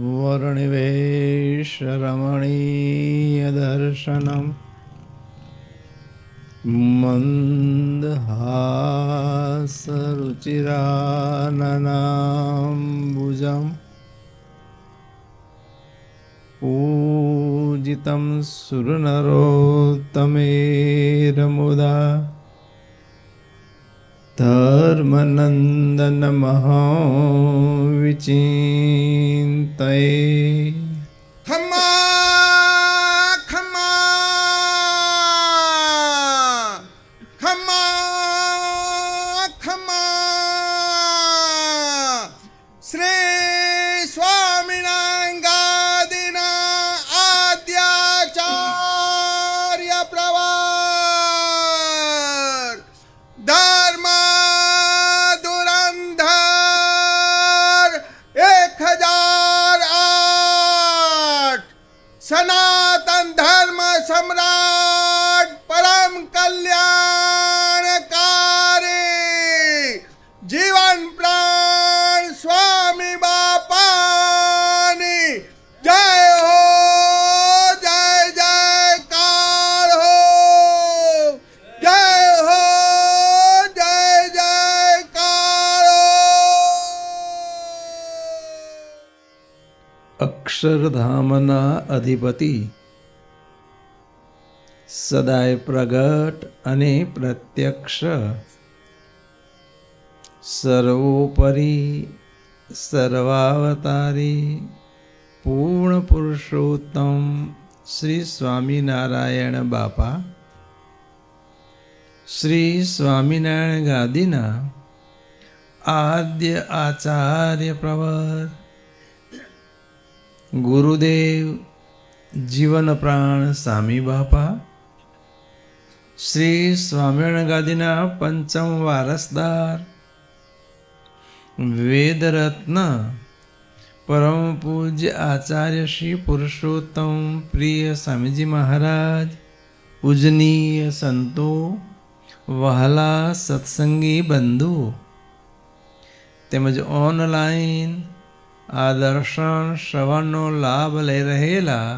वर्णिवेशरमणीयदर्शनं मन्दहासरुचिराननाम्बुजं पूजितं सुरनरोत्तमेरमुदा धर्मनन्दनमहाविचिन्तये। खमा खमा खमा खमा श्री स्वामिनारायण आद्याचार्य प्रवर धर्म धुरंधर 1008 सनातन धर्म सम्राट परम कल्याणकारी जीवन प्राण स्वामी बापानी जय हो, जय जयकार हो, जय हो, जय जयकार हो। અક્ષરધામના અધિપતિ સદાય પ્રગટ અને પ્રત્યક્ષ સર્વોપરી સર્વાવતારી પૂર્ણ પુરુષોત્તમ શ્રી સ્વામિનારાયણ બાપા શ્રી સ્વામિનારાયણ ગાદીના આદ્ય આચાર્ય પ્રવર ગુરુદેવ જીવન પ્રાણ સ્વામી બાપા શ્રી સ્વામિનારાયણ ગાદીના પંચમ વારસદાર વેદરત્ન પરમ પૂજ્ય આચાર્ય શ્રી પુરુષોત્તમ પ્રિય સ્વામીજી મહારાજ, પૂજનીય સંતો, વહાલા સત્સંગી બંધુઓ તેમજ ઓનલાઈન આ દર્શન શ્રવણનો લાભ લઈ રહેલા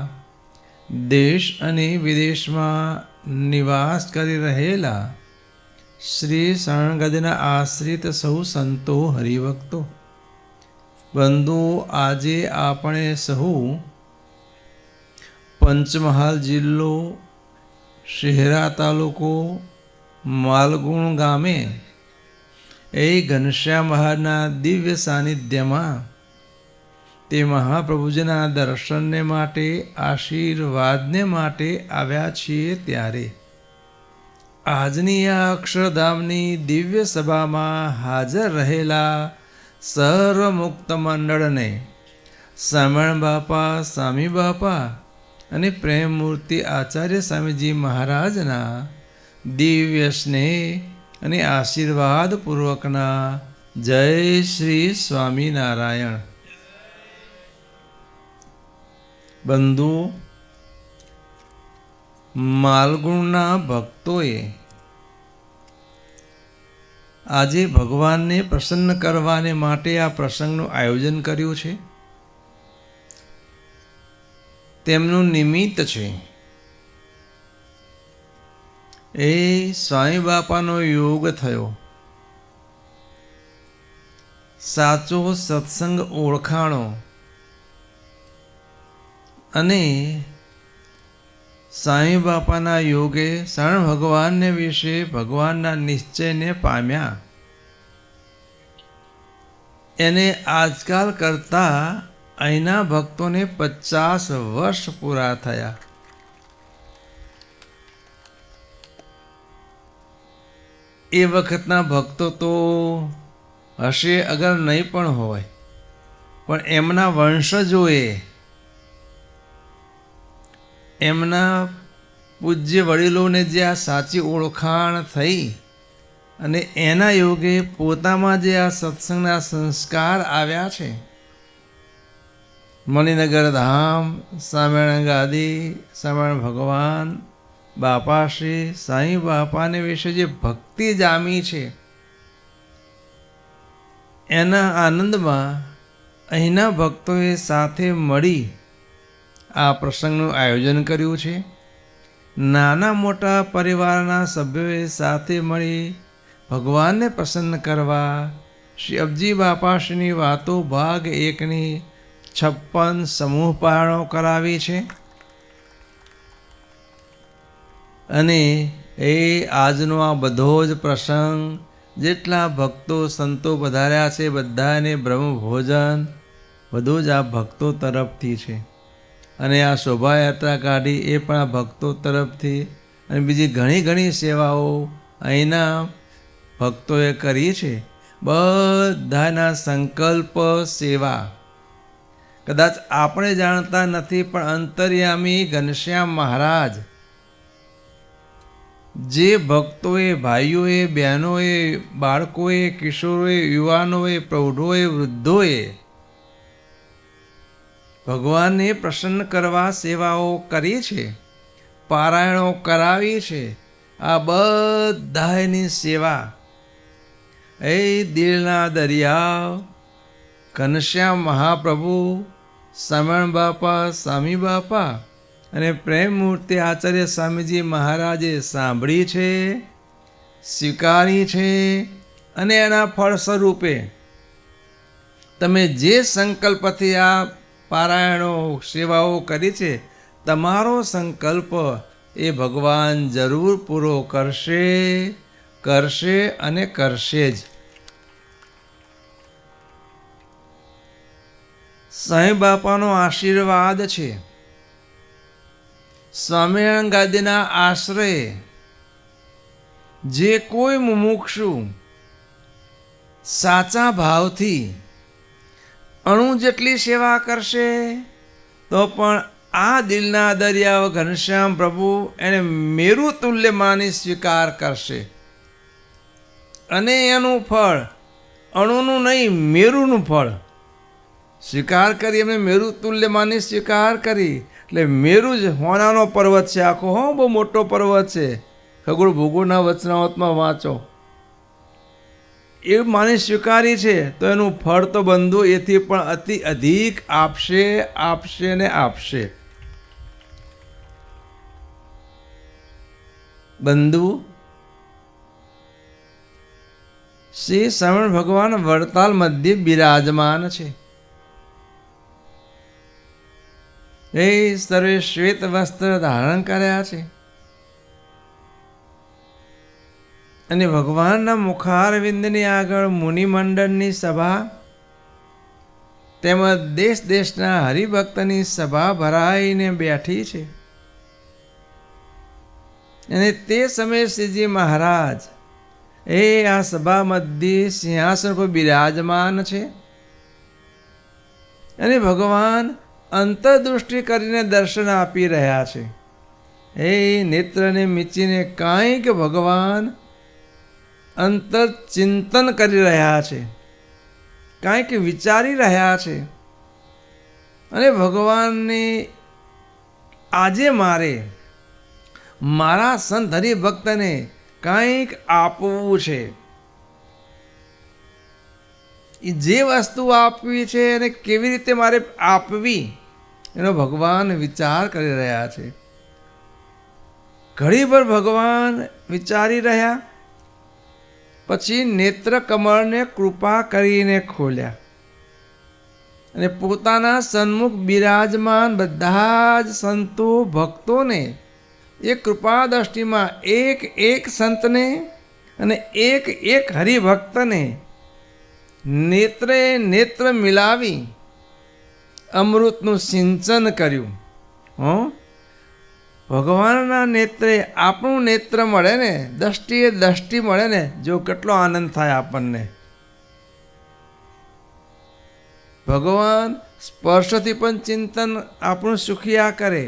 દેશ અને વિદેશમાં નિવાસ કરી રહેલા શ્રી શરણગદના આશ્રિત સૌ સંતો હરિભક્તો બંધુઓ, આજે આપણે સહુ પંચમહાલ જિલ્લો શહેરા તાલુકો માલગુણ ગામે એ ઘનશ્યામ મહારાજના દિવ્ય સાનિધ્યમાં તે મહાપ્રભુજીના દર્શનને માટે, આશીર્વાદને માટે આવ્યા છીએ ત્યારે આજની આ અક્ષરધામની દિવ્ય સભામાં હાજર રહેલા સર્વ મુક્ત મંડળને સ્વામિનારાયણ બાપા, સ્વામી બાપા અને પ્રેમમૂર્તિ આચાર્ય સ્વામીજી મહારાજના દિવ્ય સ્નેહ અને આશીર્વાદ પૂર્વકના જય શ્રી સ્વામિનારાયણ. બંધુ, માલગુણના ભક્તોએ આજે ભગવાનને પ્રસન્ન કરવાને માટે આ પ્રસંગનું આયોજન કર્યું છે. તેમનું નિમિત્ત છે એ સ્વામી બાપાનો યોગ થયો. સાચો સત્સંગ ઓળખાણો અને સ્વામી બાપાના યોગે શરણ ભગવાનને વિશે ભગવાનના નિશ્ચયને પામ્યા. એને આજકાલ કરતાં અહીંના ભક્તોને 50 વર્ષ પૂરા થયા. એ વખતના ભક્તો તો હશે અગર નહીં પણ હોય, પણ એમના વંશજોએ એમના પૂજ્ય વડીલોને જે આ સાચી ઓળખાણ થઈ અને એના યોગે પોતામાં જે આ સત્સંગના સંસ્કાર આવ્યા છે મણિનગર ધામ, સ્વામિનારાયણ ગાદી, સ્વામિનારાયણ ભગવાન, બાપાશ્રી, સાંઈ બાપાને વિશે જે ભક્તિ જામી છે એના આનંદમાં અહીંના ભક્તોએ સાથે મળી આ પ્રસંગનું આયોજન કર્યું છે. નાના મોટા પરિવારના સભ્યોએ સાથે મળી ભગવાનને પ્રસન્ન કરવા શ્રી અબજી બાપાશ્રીની વાતો ભાગ 1ની 56 સમૂહ પારણો કરાવી છે. અને એ આજનો આ બધો જ પ્રસંગ જેટલા ભક્તો સંતો પધાર્યા છે બધાને બ્રહ્મભોજન બધું જ આ ભક્તો તરફથી છે. અને આ શોભાયાત્રા કાઢી એ પણ આ ભક્તો તરફથી, અને બીજી ઘણી ઘણી સેવાઓ અહીંના ભક્તોએ કરી છે. બધાના સંકલ્પ સેવા કદાચ આપણે જાણતા નથી, પણ અંતર્યામી ઘનશ્યામ મહારાજ જે ભક્તોએ, ભાઈઓએ, બહેનોએ, બાળકોએ, કિશોરોએ, યુવાનોએ, પ્રૌઢોએ, વૃદ્ધોએ ભગવાનને પ્રસન્ન કરવા સેવાઓ કરી છે, પારાયણો કરાવી છે, આ બધાની સેવા એ દિલના દરિયા ઘનશ્યામ મહાપ્રભુ, સ્વામિનારાયણ બાપા, સ્વામી બાપા અને પ્રેમ મૂર્તિ આચાર્ય સ્વામીજી મહારાજે સાંભળી છે, સ્વીકારી છે. અને એના ફળ સ્વરૂપે તમે જે સંકલ્પથી આ પારાયણો સેવાઓ કરી છે, તમારો સંકલ્પ એ ભગવાન જરૂર પૂરો કરશે, કરશે અને કરશે જ. સાંઈ બાપાનો આશીર્વાદ છે. સ્વામિનારાયણ ગાદીના આશ્રય જે કોઈ મુમુક્ષુ સાચા ભાવથી અણુ જેટલી સેવા કરશે તો પણ આ દિલના દરિયાઓ ઘનશ્યામ પ્રભુ એને મેરુ તુલ્ય માની સ્વીકાર કરશે. અને એનું ફળ અણુનું નહીં, મેરુનું ફળ સ્વીકાર કરી, એમને મેરુ તુલ્ય માની સ્વીકાર કરી. એટલે મેરુ જ હોનાનો પર્વત છે આખો, હો બહુ મોટો પર્વત છે. ખગોળ ભૂગોળના વચનાવતમાં વાંચો. એ માની સ્વીકારી છે તો એનું ફળ તો બંધુ એથી પણ અતિ અધિક આપશે, આપશે ને આપશે. બંધુ શ્રી સ્વામિનારાયણ ભગવાન વડતાલ મધ્ય બિરાજમાન છે. એ સર્વે શ્વેત વસ્ત્ર ધારણ કર્યા છે અને ભગવાનના મુખારવિંદની આગળ મુનિમંડળની સભા તેમજ દેશ દેશના હરિભક્તની સભા ભરાઈને બેઠી છે. અને તે સમયે શ્રીજી મહારાજ એ આ સભા મધ્યે સિંહાસન પર બિરાજમાન છે. અને ભગવાન અંતર્દૃષ્ટિ કરીને દર્શન આપી રહ્યા છે. એ નેત્રને મીચીને કાંઈક ભગવાન અંતર ચિંતન કરી રહ્યા છે, કાંઈક વિચારી રહ્યા છે. અને ભગવાનને આજે મારા સંત હરિભક્તને કાંઈક આપવું છે. જે વસ્તુ આપવી છે અને કેવી રીતે મારે આપવી એનો ભગવાન વિચાર કરી રહ્યા છે. ઘડીભર ભગવાન વિચારી રહ્યા, પછી નેત્ર કમળને કૃપા કરીને ખોલ્યા અને પોતાના સન્મુખ બિરાજમાન બધા જ સંતો ભક્તોને એ કૃપા દ્રષ્ટિમાં એક એક સંતને અને એક એક હરિભક્તને નેત્રે નેત્ર મિલાવી અમૃતનું સિંચન કર્યું. ભગવાનના નેત્રે આપણું નેત્ર મળે ને, દ્રષ્ટિએ દ્રષ્ટિ મળે ને, જો કેટલો આનંદ થાય આપણને. ભગવાન સ્પર્શથી પણ ચિંતન આપણું સુખિયા કરે,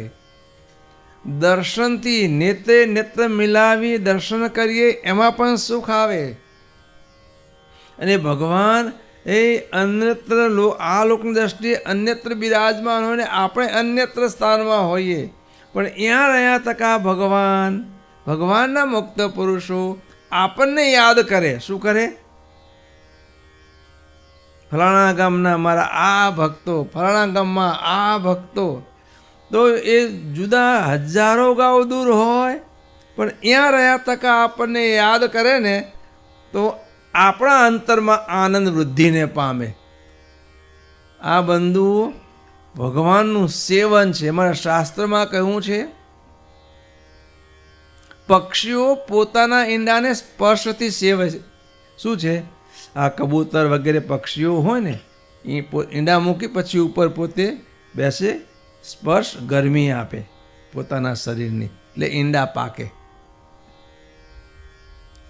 દર્શનથી નેત્રે નેત્ર મિલાવી દર્શન કરીએ એમાં પણ સુખ આવે. અને ભગવાન એ અન્યત્ર આ લોકની દ્રષ્ટિએ અન્યત્ર બિરાજમાન હોય ને આપણે અન્યત્ર સ્થાનમાં હોઈએ, પણ ત્યાં રહ્યા તકા ભગવાનના મુક્ત પુરુષો આપણને યાદ કરે. શું કરે? ફલાણા ગામના મારા આ ભક્તો, ફલાણા ગામમાં આ ભક્તો. તો એ જુદા હજારો ગાંવ દૂર હોય પણ ત્યાં રહ્યા તકા આપણને યાદ કરે ને તો આપણા અંતરમાં આનંદ વૃદ્ધિને પામે. આ બંધુઓ ભગવાનનું સેવન છે. અમારા શાસ્ત્રમાં કહ્યું છે, પક્ષીઓ પોતાના ઈંડાને સ્પર્શથી સેવે છે. શું છે? આ કબૂતર વગેરે પક્ષીઓ હોય ને એ ઈંડા મૂકી પછી ઉપર પોતે બેસે, સ્પર્શ ગરમી આપે પોતાના શરીરની, એટલે ઈંડા પાકે.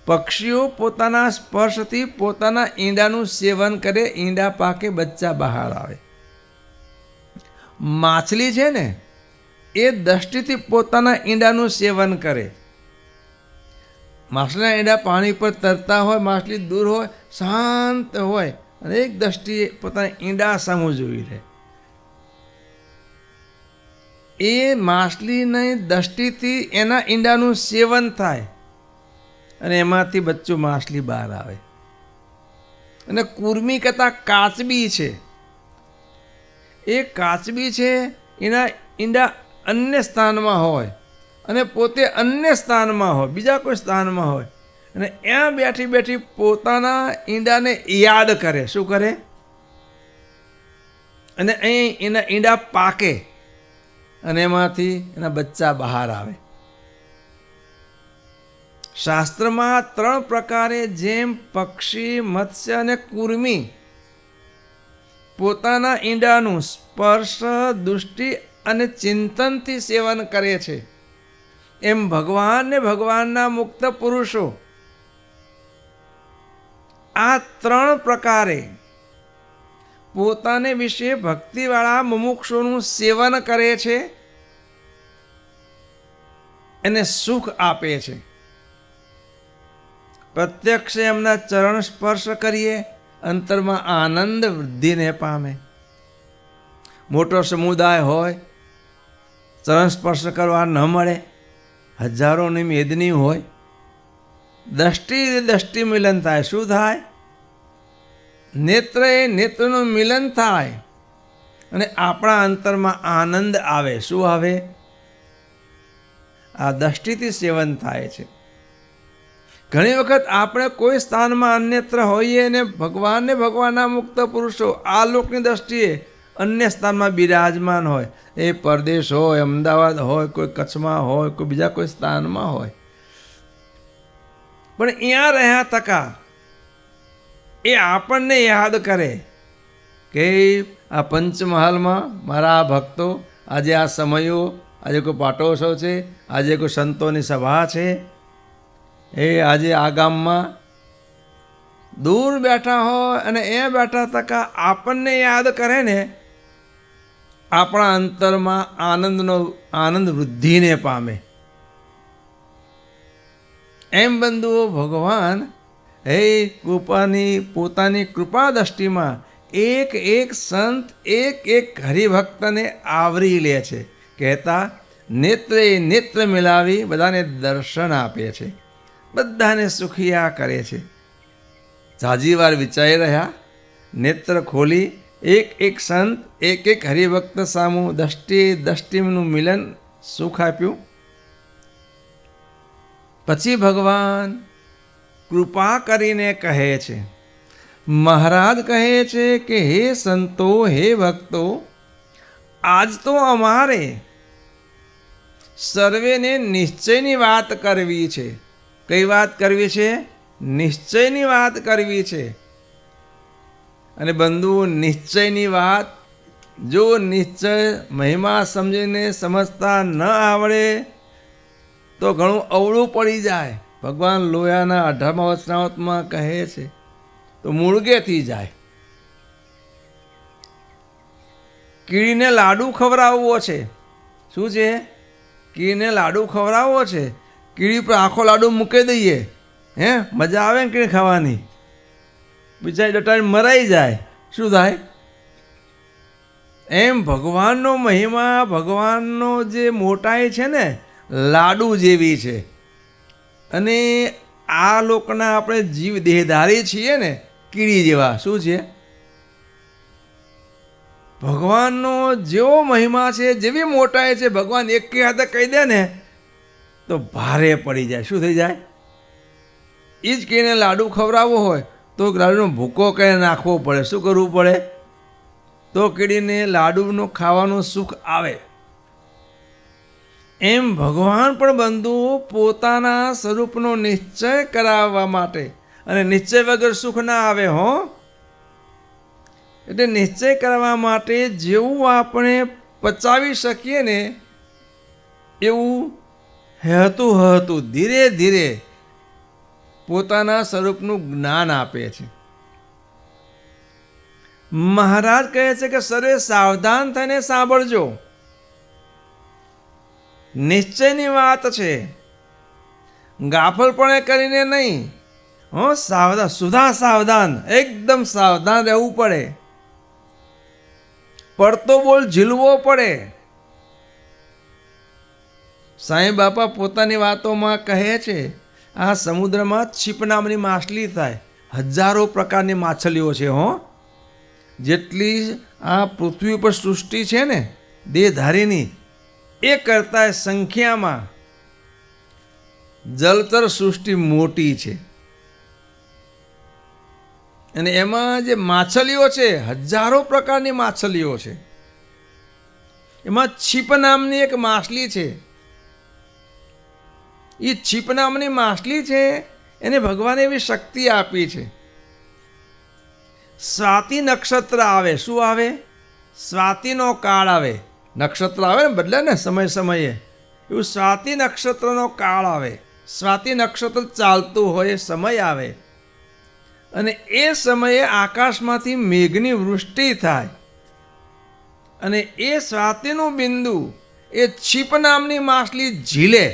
પક્ષીઓ પોતાના સ્પર્શથી પોતાના ઈંડાનું સેવન કરે, ઈંડા પાકે, બચ્ચા બહાર આવે. માછલી છે ને એ દ્રષ્ટિથી પોતાના ઈંડાનું સેવન કરે. માછલીના ઈંડા પાણી પર તરતા હોય, માછલી દૂર હોય, શાંત હોય અને એક દ્રષ્ટિએ પોતાના ઈંડા સામું જોઈ રહે. એ માછલીની દ્રષ્ટિથી એના ઈંડાનું સેવન થાય અને એમાંથી બચ્ચું માછલી બહાર આવે. અને કુર્મી કરતાં કાચબી છે. એ કાચબી છે, એના ઈંડા અન્ય સ્થાનમાં હોય અને પોતે અન્ય સ્થાનમાં હોય, બીજા કોઈ સ્થાનમાં હોય, અને ત્યાં બેઠી બેઠી પોતાના ઈંડાને યાદ કરે. શું કરે? અને અહીં એના ઈંડા પાકે અને એમાંથી એના બચ્ચા બહાર આવે. શાસ્ત્રમાં 3 પ્રકારે જેમ પક્ષી, મત્સ્ય અને કુર્મી પોતાના ઈંડાનું સ્પર્શ, દૃષ્ટિ અને ચિંતનથી સેવન કરે છે, એમ ભગવાનને ભગવાનના મુક્ત પુરુષો આ 3 પ્રકારે પોતાને વિશે ભક્તિવાળા મુમુક્ષુનું સેવન કરે છે, એને સુખ આપે છે. પ્રત્યક્ષ એમના ચરણ સ્પર્શ કરીએ, અંતરમાં આનંદ વૃદ્ધિને પામે. મોટો સમુદાય હોય, ચરણ સ્પર્શ કરવા ન મળે, હજારોની મેદની હોય, દ્રષ્ટિ મિલન થાય. શું થાય? નેત્રએ નેત્રનું મિલન થાય અને આપણા અંતરમાં આનંદ આવે. શું આવે? આ દ્રષ્ટિથી સેવન થાય છે. ઘણી વખત આપણે કોઈ સ્થાનમાં અન્યત્ર હોઈએ ને ભગવાનના મુક્ત પુરુષો આ લોકની દ્રષ્ટિએ અન્ય સ્થાનમાં બિરાજમાન હોય. એ પરદેશ હોય, અમદાવાદ હોય, કોઈ કચ્છમાં હોય, કોઈ બીજા કોઈ સ્થાનમાં હોય, પણ અહીંયા રહ્યા તકા એ આપણને યાદ કરે કે આ પંચમહાલમાં મારા આ ભક્તો, આજે આ સમયો, આજે કોઈ પાટોત્સવ છે, આજે કોઈ સંતોની સભા છે, એ આજે આ ગામમાં દૂર બેઠા હોય અને એ બેઠા તકા આપણને યાદ કરે ને આપણા અંતરમાં આનંદ વૃદ્ધિને પામે. એમ બંધુઓ ભગવાન પોતાની કૃપા દ્રષ્ટિમાં એક સંત, એક હરિભક્તને આવરી લે છે. કહેતા નેત્રે નેત્ર મિલાવી બધાને દર્શન આપે છે, બધાને સુખિયા કરે છે. ઝાઝી વાર વિચારી રહ્યા, નેત્ર ખોલી એક સંત, એક હરિભક્ત સામું દ્રષ્ટિનું મિલન સુખ આપ્યું. પછી ભગવાન કૃપા કરીને કહે છે, મહારાજ કહે છે કે હે સંતો, હે ભક્તો, આજ તો અમારે સર્વેને નિશ્ચયની વાત કરવી છે. કઈ વાત કરવી છે? નિશ્ચયની વાત કરવી છે. અને બંધુઓ, નિશ્ચયની વાત જો નિશ્ચય મહિમા સમજીને સમજતા ન આવડે તો ઘણું અવળું પડી જાય. ભગવાન લોયાના 18મા વચનામૃતમાં કહે છે તો મૂળગેથી જાય. કીડીને લાડુ ખવડાવવો છે. શું છે? કીડીને લાડુ ખવડાવવો છે. કીડી પર આખો લાડુ મૂકી દઈએ, મજા આવે ને કીડી ખાવાની? બિચારી ડટાઈને મરાઈ જાય. શું થાય? એમ ભગવાનનો મહિમા, ભગવાનનો જે મોટાઈ છે ને લાડુ જેવી છે. અને આ લોકના આપણે જીવ દેહધારી છીએ ને કીડી જેવા. શું છે? ભગવાનનો જેવો મહિમા છે, જેવી મોટાઈ છે, ભગવાન એક હાથે કહી દે ને તો ભારે પડી જાય. શું થઈ જાય? એ જ કહીને લાડુ ખવડાવવો હોય તો લાડુનો ભૂકો કહી નાખવો પડે. શું કરવું પડે? તો કીડીને લાડુનું ખાવાનું સુખ આવે. એમ ભગવાન પણ બંધુ પોતાના સ્વરૂપનો નિશ્ચય કરાવવા માટે, અને નિશ્ચય વગર સુખ ના આવે હો. એટલે નિશ્ચય કરવા માટે જેવું આપણે પચાવી શકીએ ને એવું હતું ધીરે ધીરે પોતાના સ્વરૂપનું જ્ઞાન આપે છે. મહારાજ કહે છે કે સર્વે સાવધાન થઈને સાંભળજો. નિશ્ચયની વાત છે, ગાફલપણે કરીને નહીં. સાવધાન, સુધા સાવધાન, એકદમ સાવધાન રહેવું પડે. પડતો બોલ ઝીલવો પડે. સાંઈ બાપા પોતાની વાતોમાં કહે છે આ સમુદ્રમાં છીપ નામની માછલી થાય. હજારો પ્રકારની માછલીઓ છે હો. જેટલી આ પૃથ્વી ઉપર સૃષ્ટિ છે ને દેહધારીની, એ કરતાં સંખ્યામાં જલચર સૃષ્ટિ મોટી છે. અને એમાં જે માછલીઓ છે, હજારો પ્રકારની માછલીઓ છે. એમાં છીપ નામની એક માછલી છે. એ છીપ નામની માછલી છે, એને ભગવાને એવી શક્તિ આપી છે. સ્વાતિ નક્ષત્ર આવે. શું આવે? સ્વાતિનો કાળ આવે. નક્ષત્ર આવે ને બદલે ને સમય સમયે, એવું સ્વાતિ નક્ષત્રનો કાળ આવે. સ્વાતિ નક્ષત્ર ચાલતું હોય સમય આવે, અને એ સમયે આકાશમાંથી મેઘની વૃષ્ટિ થાય. અને એ સ્વાતિનું બિંદુ એ છીપ નામની માછલી ઝીલે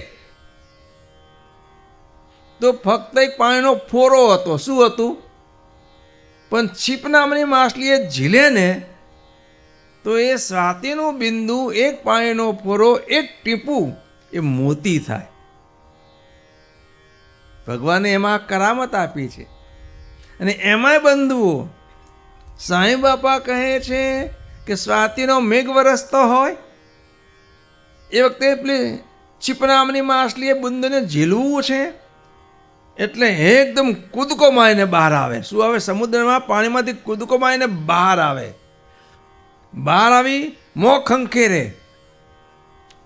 તો ફક્ત એક પાણીનો ફોરો હતો. શું હતું? પણ છીપ નામની માછલી એ ઝીલે ને તો એ સ્વાતિનું બિંદુ, એક પાણીનો ફોરો, એક ટીપું એ મોતી થાય. ભગવાને એમાં કરામત આપી છે. અને એમાંય બંધુઓ સાંઈ બાપા કહે છે કે સ્વાતિનો મેઘ વરસતો હોય એ વખતે પેલી છીપ નામની માછલી એ બુંદને ઝીલવું છે, એટલે એકદમ કૂદકો મારીને બહાર આવે. શું આવે? સમુદ્રમાં પાણીમાંથી કૂદકો મારીને બહાર આવે. બહાર આવી મોં ખંખેરે.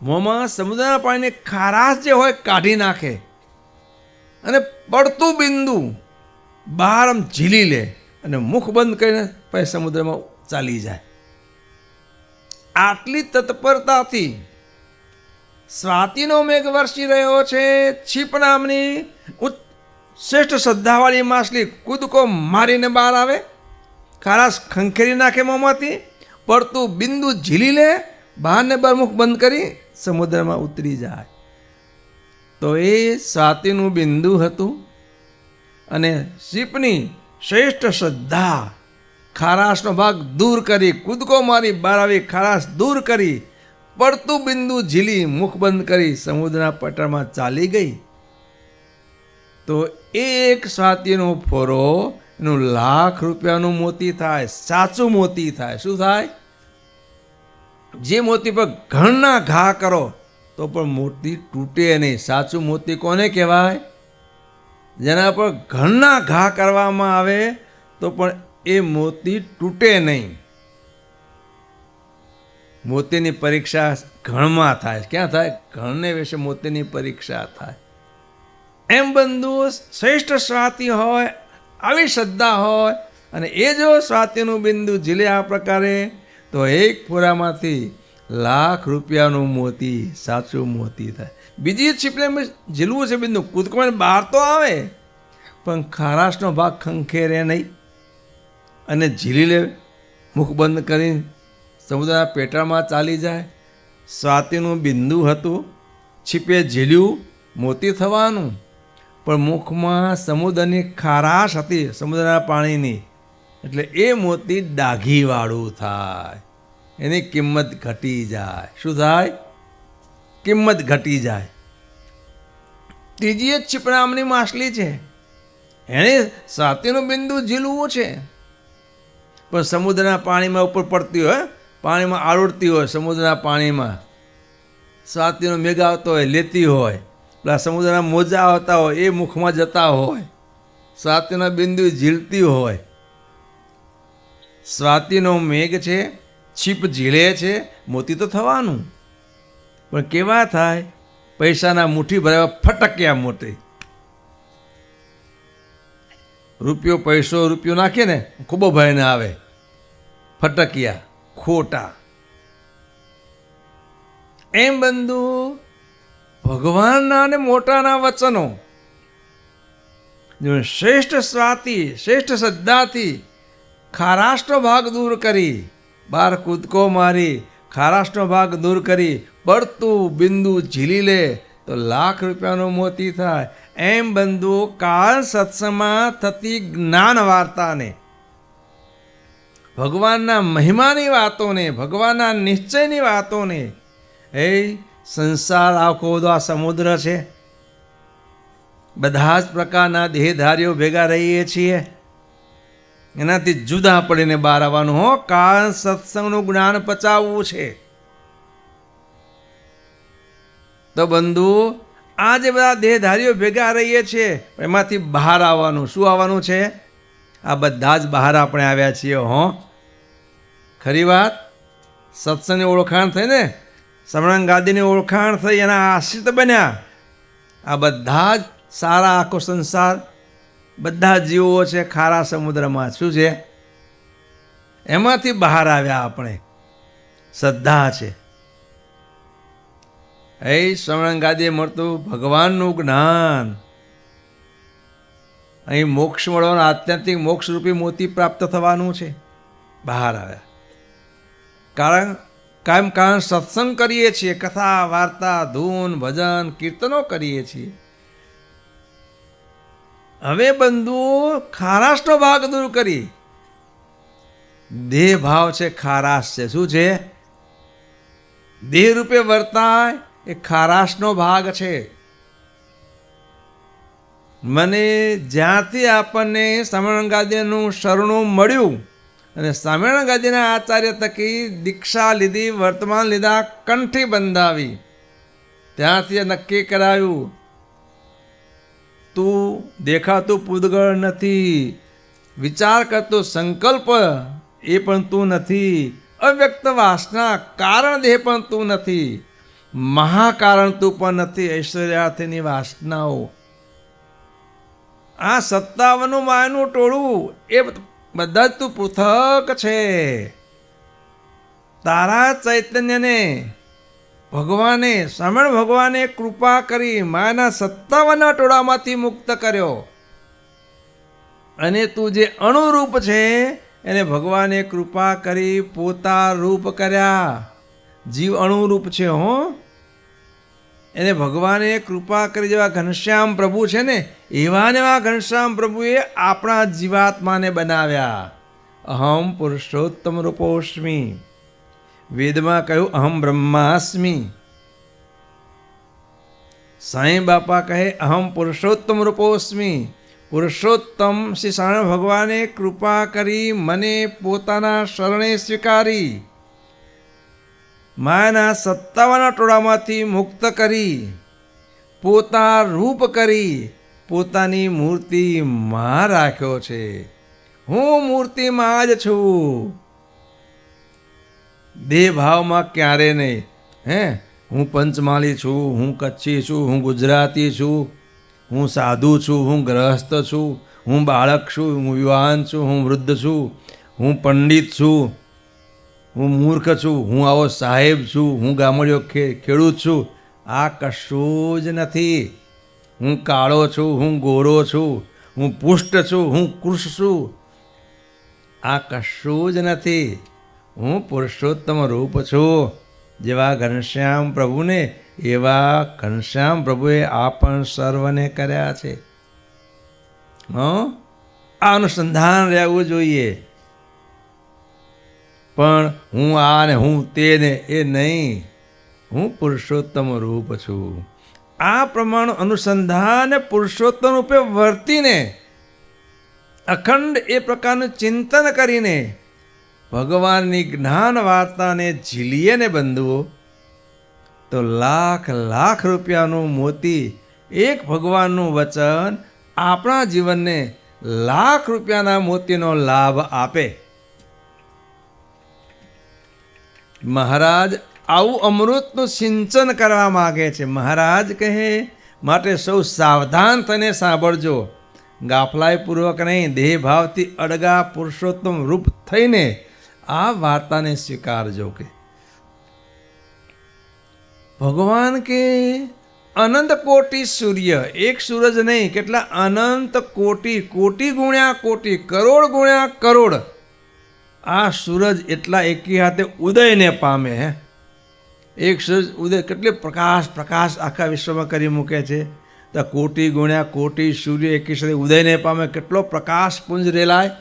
મોંમાં સમુદ્રના પાણીની ખારાશ જે હોય કાઢી નાખે, અને પડતું બિંદુ બહાર આમ ઝીલી લે, અને મુખ બંધ કરીને પછી સમુદ્રમાં ચાલી જાય. આટલી તત્પરતાથી સ્વાતિનો મેઘ વરસી રહ્યો છે. છીપ નામની શ્રેષ્ઠ શ્રદ્ધાવાળી માછલી કૂદકો મારીને બહાર આવે, ખારાશ ખંખેરી નાખે મોંમાંથી, પડતું બિંદુ ઝીલી લે, બહારને બહાર મુખ બંધ કરી સમુદ્રમાં ઉતરી જાય. તો એ સ્વાતિનું બિંદુ હતું. અને શીપની શ્રેષ્ઠ શ્રદ્ધા ખારાશનો ભાગ દૂર કરી, કૂદકો મારી બહાર આવી, ખારાશ દૂર કરી, પડતું બિંદુ ઝીલી, મુખ બંધ કરી સમુદ્રના પટરમાં ચાલી ગઈ. તો એક સ્વાતિનો ફોરો એનું લાખ રૂપિયાનું મોતી થાય. સાચું મોતી થાય. શું થાય? જે મોતી પર ઘણના ઘા કરો તો પણ મોતી તૂટે નહીં. સાચું મોતી કોને કહેવાય? જેના પર ઘણના ઘા કરવામાં આવે તો પણ એ મોતી તૂટે નહીં. મોતીની પરીક્ષા ઘણમાં થાય. ક્યાં થાય? ઘણને વિશે મોતીની પરીક્ષા થાય. એમ બંધુઓ શ્રેષ્ઠ સ્વાતિ હોય, આવી શ્રદ્ધા હોય, અને એ જો સ્વાતિનું બિંદુ ઝીલે આ પ્રકારે, તો એક ફોરામાંથી લાખ રૂપિયાનું મોતી, સાચું મોતી થાય. બીજી છીપને ઝીલવું છે બિંદુ, કૂદકો બહાર તો આવે પણ ખારાશનો ભાગ ખંખેરે નહીં, અને ઝીલી લે, મુખ બંધ કરી સમુદ્રના પેટાળમાં ચાલી જાય. સ્વાતિનું બિંદુ હતું, છીપે ઝીલ્યું, મોતી થવાનું, પણ મુખમાં સમુદ્રની ખારાશ હતી, સમુદ્રના પાણીની, એટલે એ મોતી ડાઘીવાળું થાય, એની કિંમત ઘટી જાય. શું થાય? કિંમત ઘટી જાય. ત્રીજી જ છીપણામની માછલી છે, એણે સાતીનું બિંદુ ઝીલવું છે, પણ સમુદ્રના પાણીમાં ઉપર પડતી હોય, પાણીમાં આળોડતી હોય, સમુદ્રના પાણીમાં સ્વાતિનો મેઘ આવતો હોય, લેતી હોય, પેલા સમુદ્રના મોજા આવતા હોય, એ મુખમાં જતા હોય, સ્વાતિનો બિંદુ ઝીલતી હોય. સ્વાતિનો મેઘ છે, છીપ ઝીલે છે, મોતી તો થવાનું, પણ કેવા થાય? પૈસાના મુઠ્ઠી ભરાવા ફટક્યા મોટી. રૂપિયો નાખીએ ને ખૂબ ભયને આવે, ફટક્યા, ખોટા. એમ બંધુ ભગવાનના અને મોટાના વચનો શ્રેષ્ઠ સ્વાતિ, શ્રેષ્ઠ શ્રદ્ધાથી ખારાશનો ભાગ દૂર કરી, બાર કૂદકો મારી ખારાશનો ભાગ દૂર કરી પડતું બિંદુ ઝીલી લે તો લાખ રૂપિયાનો મોતી થાય. એમ બંધુ કાળ સત્સંગમાં થતી જ્ઞાન વાર્તાને, ભગવાનના મહિમાની વાતોને, ભગવાનના નિશ્ચયની વાતોને, એ સંસાર આખો બધો આ સમુદ્ર છે, બધા જ પ્રકારના દેહધારીઓ ભેગા રહીએ છીએ, એનાથી જુદા પડીને બહાર આવવાનું. હો, કાળ સત્સંગનું જ્ઞાન પચાવવું છે. તો બંધુ આ જે બધા દેહધારીઓ ભેગા રહીએ છીએ એમાંથી બહાર આવવાનું. શું આવવાનું છે? આ બધા જ બહાર આપણે આવ્યા છીએ. હો, ખરી વાત. સત્સંગની ઓળખાણ થઈ ને, સમરણ ગાદીની ઓળખાણ થઈ, એના આશ્રિત બન્યા. આ બધા જ સારા, આખો સંસાર, બધા જીવો છે ખારા સમુદ્રમાં. શું છે? એમાંથી બહાર આવ્યા આપણે. શ્રદ્ધા છે. એ શ્રવણ ગાદીએ મળતું ભગવાનનું જ્ઞાન, અહીં મોક્ષ મળવાનો, આત્યંતિક મોક્ષરૂપી મોતી પ્રાપ્ત થવાનું છે. બહાર આવ્યા. કારણ સત્સંગ કરીએ છીએ, કથા વાર્તા, ધૂન, ભજન, કીર્તનો કરીએ છીએ. હવે બંધુ ખારાશનો ભાગ દૂર કરી, દેહ ભાવ છે, ખારાશ છે. શું છે? દેહ રૂપે વર્તાય એ ખારાશનો ભાગ છે. મને જ્યાંથી આપણને સ્વામિનારાયણ ગાદીનું શરણું મળ્યું અને સ્વામિનારાયણ ગાદીના આચાર્ય થકી દીક્ષા લીધી, વર્તમાન લીધા, કંઠી બંધાવી, ત્યાંથી નક્કી કરાયું, તું દેખાતું પૂદગળ નથી, વિચાર કરતો સંકલ્પ એ પણ તું નથી, અવ્યક્ત વાસના કારણ દેહ પણ તું નથી, મહાકારણ તું પણ નથી, ઐશ્વર્યાર્થીની વાસનાઓ. આ 57 માયનું ટોળું એ બધા જ તું પૃથક છે. તારા ચૈતન્યને ભગવાને, સ્વામિનારાયણ ભગવાને કૃપા કરી માયાના 57 ટોળામાંથી મુક્ત કર્યો, અને તું જે અણુરૂપ છે એને ભગવાને કૃપા કરી પોતા રૂપ કર્યા. જીવ અણુરૂપ છે. હો, એને ભગવાને કૃપા કરી. જેવા ઘનશ્યામ પ્રભુ છે ને, એવા ને એવા ઘનશ્યામ પ્રભુએ આપણા જીવાત્માને બનાવ્યા. અહમ પુરુષોત્તમ રૂપોસ્મિ. વેદમાં કહ્યું અહમ બ્રહ્માસ્મિ. સાંઈ બાપા કહે અહમ પુરુષોત્તમ રૂપોસ્મિ. પુરુષોત્તમ શ્રી સ્વામિનારાયણ ભગવાને કૃપા કરી મને પોતાના શરણે સ્વીકારી, માયાના 57 ટોળામાંથી મુક્ત કરી, પોતા રૂપ કરી, પોતાની મૂર્તિમાં રાખ્યો છે. હું મૂર્તિમાં જ છું, દેહ ભાવમાં ક્યારે નહીં. હું પંચમાલી છું, હું કચ્છી છું, હું ગુજરાતી છું, હું સાધુ છું, હું ગ્રહસ્થ છું, હું બાળક છું, હું યુવાન છું, હું વૃદ્ધ છું, હું પંડિત છું, હું મૂર્ખ છું, હું આવો સાહેબ છું, હું ગામડિયો ખેડૂત છું. આ કશું જ નથી. હું કાળો છું, હું ગોરો છું, હું પુષ્ટ છું, હું કૃશ છું. આ કશું જ નથી. હું પુરુષોત્તમ રૂપ છું. જેવા ઘનશ્યામ પ્રભુને એવા ઘનશ્યામ પ્રભુએ આપણ સર્વને કર્યા છે. આ અનુસંધાન રહેવું જોઈએ. પણ હું આ ને હું તે ને એ નહીં, હું પુરુષોત્તમ રૂપ છું. આ પ્રમાણે અનુસંધાન પુરુષોત્તમ રૂપે વર્તીને અખંડ એ પ્રકારનું ચિંતન કરીને ભગવાનની જ્ઞાન વાર્તાને ઝીલીએ ને બંધુઓ, તો લાખ લાખ રૂપિયાનું મોતી એક ભગવાનનું વચન આપણા જીવનને લાખ રૂપિયાના મોતીનો લાભ આપે. મહારાજ આવું અમૃતનું સિંચન કરવા માગે છે. મહારાજ કહે માટે સૌ સાવધાન થઈને સાંભળજો, ગાફલાઈપૂર્વક નહીં, દેહભાવથી અડગા પુરુષોત્તમ રૂપ થઈને આ વાર્તાને સ્વીકારજો. કે ભગવાન કે અનંત કોટી સૂર્ય, એક સૂરજ નહીં, કેટલા અનંત કોટી, કોટી ગુણ્યા કોટી, કરોડ ગુણ્યા કરોડ આ સૂરજ એટલા એકી હાથે ઉદયને પામે. હે, એક સૂરજ ઉદય કેટલી પ્રકાશ પ્રકાશ આખા વિશ્વમાં કરી મૂકે છે. તો કોટી ગુણ્યા કોટી સૂર્ય એકી સાથે ઉદયને પામે, કેટલો પ્રકાશ પુંજ રેલાય.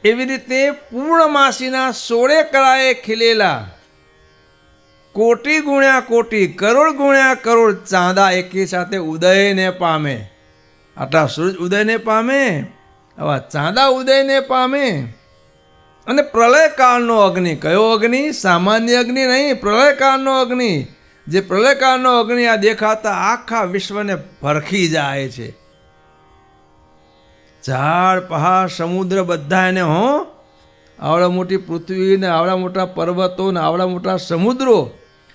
એવી રીતે પૂર્ણમાસીના 16 કળાએ ખીલેલા કોટી ગુણ્યા કોટી, કરોડ ગુણ્યા કરોડ ચાંદા એકી સાથે ઉદયને પામે. આટલા સૂરજ ઉદયને પામે, આવા ચાંદા ઉદયને પામે. અને પ્રલયકાળનો અગ્નિ, કયો અગ્નિ? સામાન્ય અગ્નિ નહીં, પ્રલયકાળનો અગ્નિ. જે પ્રલયકાળનો અગ્નિ આ દેખાતા આખા વિશ્વને ભરખી જાય છે. ઝાડ પહાડ સમુદ્ર બધા એને આવડા મોટી પૃથ્વી ને આવડા મોટા પર્વતો ને આવડા મોટા સમુદ્રો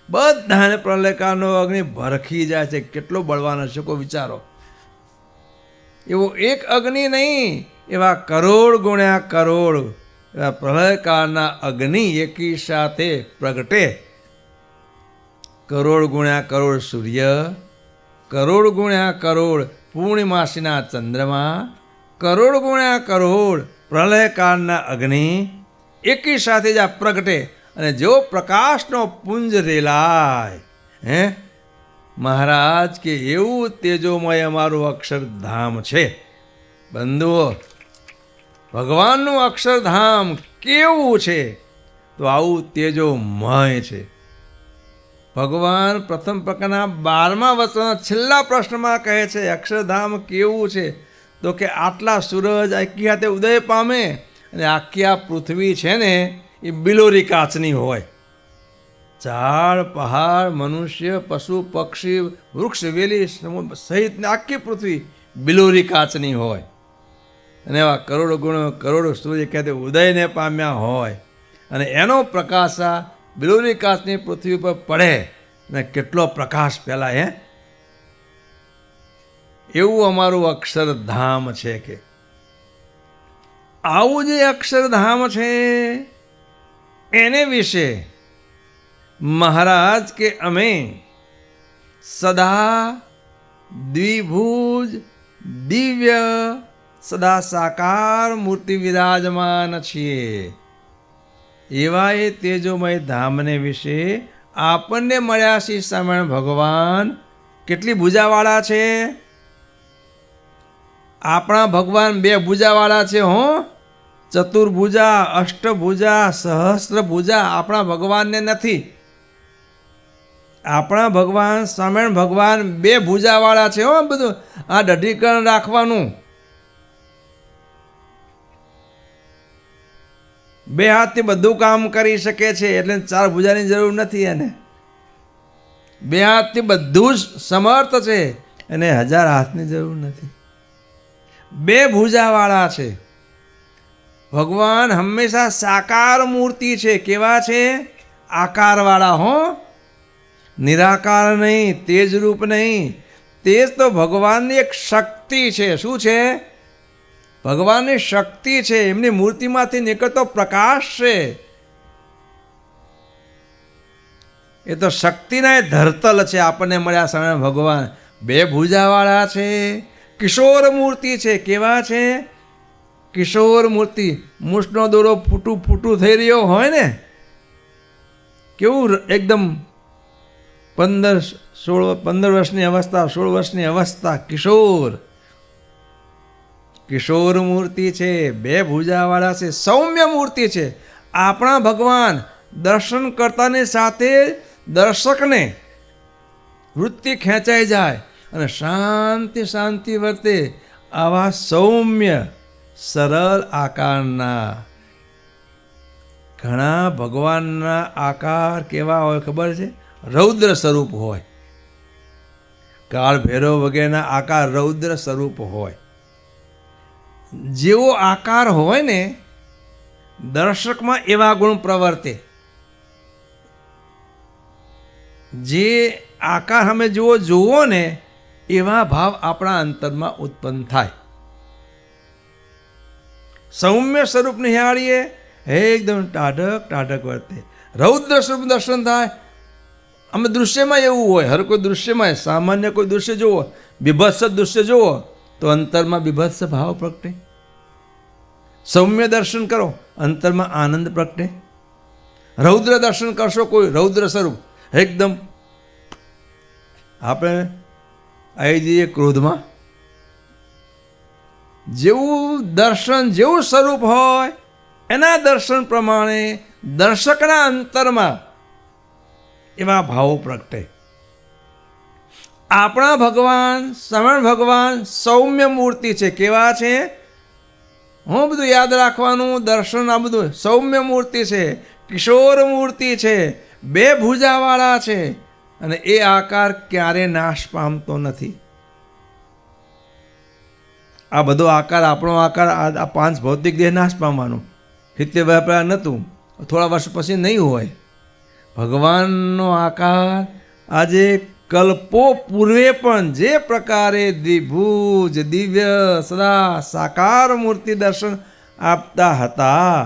બધાને પ્રલયકાળનો અગ્નિ ભરખી જાય છે. કેટલો બળવાન હશે કોઈ વિચારો. એવો એક અગ્નિ નહીં, એવા કરોડ ગુણ્યા કરોડ એવા પ્રલયકાળના અગ્નિ એકી સાથે પ્રગટે. કરોડ ગુણ્યા કરોડ સૂર્ય, કરોડ ગુણ્યા કરોડ પૂર્ણિમાસીના ચંદ્રમા, કરોડ ગુણ્યા કરોડ પ્રલયકાળના અગ્નિ એકી સાથે જ આ પ્રગટે. અને જો પ્રકાશનો પુંજ રેલાય, હે મહારાજ કે એવું તેજોમય અમારું અક્ષરધામ છે. બંધુઓ, ભગવાનનું અક્ષરધામ કેવું છે? તો આવું તેજોમય છે. ભગવાન પ્રથમ પ્રકારના 12મા વચન છેલ્લા પ્રશ્નમાં કહે છે અક્ષરધામ કેવું છે? તો કે આટલા સૂરજ આખી હાથે ઉદય પામે અને આખી આ પૃથ્વી છે ને એ બિલોરી કાચની હોય. ઝાડ પહાડ મનુષ્ય પશુ પક્ષી વૃક્ષ વેલી સમુદ્ર સહિતની આખી પૃથ્વી બિલોરી કાચની હોય. અને એવા કરોડો ગુણો કરોડો સૂર્ય ક્યાંથી ઉદયને પામ્યા હોય અને એનો પ્રકાશ આ બિલોરી કાચની પૃથ્વી પર પડે અને કેટલો પ્રકાશ ફેલાય. એવું અમારું અક્ષરધામ છે. કે આવું જે અક્ષરધામ છે એને વિશે મહારાજ કે અમે સદા દ્વિભુજ દિવ્ય સદા સાકાર મૂર્તિ વિરાજમાન છીએ. એવા એ તેજોમય ધામને વિશે આપણને મળ્યા શ્રી સ્વામિનારાયણ ભગવાન કેટલી ભુજાવાળા છે? આપણા ભગવાન 2 ભુજાવાળા છે. ચતુર્ભુજા, અષ્ટભુજા, સહસ્ત્રભુજા આપણા ભગવાનને નથી. આપણા ભગવાન સ્વામિનારાયણ ભગવાન 2 ભુજાવાળા છે. બધું આ દઢીકરણ રાખવાનું. 2 હાથથી બધું કામ કરી શકે છે એટલે 4 ભુજાની જરૂર નથી. એને 2 હાથથી બધું જ સમર્થ છે એને 1000 હાથની જરૂર નથી. 2 ભુજાવાળા છે ભગવાન. હંમેશા સાકાર મૂર્તિ છે. કેવા છે? આકારવાળા. નિરાકાર નહીં, તેજરૂપ નહીં. તેજ તો ભગવાનની એક શક્તિ છે. શું છે? ભગવાનની શક્તિ છે. એમની મૂર્તિમાંથી નીકળતો પ્રકાશ છે. એ તો શક્તિના ધરતલ છે. આપણને મળ્યા સ્વામિનારાયણ ભગવાન 2 ભુજાવાળા છે. કિશોર મૂર્તિ છે. કેવા છે? કિશોર મૂર્તિ. મૂછનો દોરો ફૂટું ફૂટું થઈ રહ્યો હોય ને, કેવું એકદમ 15 વર્ષની અવસ્થા, 16 વર્ષની અવસ્થા, કિશોર. કિશોર મૂર્તિ છે, 2 ભુજાવાળા છે, સૌમ્ય મૂર્તિ છે. આપણા ભગવાન દર્શન કરતાની સાથે દર્શકને વૃત્તિ ખેંચાઈ જાય અને શાંતિ વર્તે. આવા સૌમ્ય સરળ આકારના ઘણા ભગવાનના આકાર કેવા હોય ખબર છે? રૌદ્ર સ્વરૂપ હોય. કાળ ભૈરવ વગેરેના આકાર રૌદ્ર સ્વરૂપ હોય. જેવો આકાર હોય ને દર્શકમાં એવા ગુણ પ્રવર્તે. જે આકાર અમે જુઓ ને એવા ભાવ આપણા અંતરમાં ઉત્પન્ન થાય. સૌમ્ય સ્વરૂપ નિહાળીએ એકદમ ટાઢક વર્તે. રૌદ્ર સ્વરૂપ દર્શન થાય. અમે દૃશ્યમાં એવું હોય, હર કોઈ દૃશ્યમાં સામાન્ય કોઈ દૃશ્ય જુઓ, બીભત્સ દૃશ્ય જુઓ તો અંતરમાં બીભત્સ ભાવ પ્રગટે. સૌમ્ય દર્શન કરો અંતરમાં આનંદ પ્રગટે. રૌદ્ર દર્શન કરશો કોઈ રૌદ્ર સ્વરૂપ એકદમ આપણે આવી જઈએ ક્રોધમાં. જેવું દર્શન જેવું સ્વરૂપ હોય એના દર્શન પ્રમાણે દર્શકના અંતરમાં એવા ભાવો પ્રગટે. આપણા ભગવાન સ્વામિનારાયણ ભગવાન સૌમ્ય મૂર્તિ છે. કેવા છે? હું બધું યાદ રાખવાનું, દર્શન આ બધું સૌમ્ય મૂર્તિ છે, કિશોર મૂર્તિ છે, 2 ભુજાવાળા છે અને એ આકાર ક્યારે નાશ પામતો નથી. આ બધો આકાર આપણો આકાર આ 5 ભૌતિક દેહ નાશ પામવાનું 70 વર્ષ પહેલાં નહોતું, થોડા વર્ષ પછી નહીં હોય. ભગવાનનો આકાર આજે કલ્પો પૂર્વે પણ જે પ્રકારે દ્વિભુજ દિવ્ય સદા સાકાર મૂર્તિ દર્શન આપતા હતા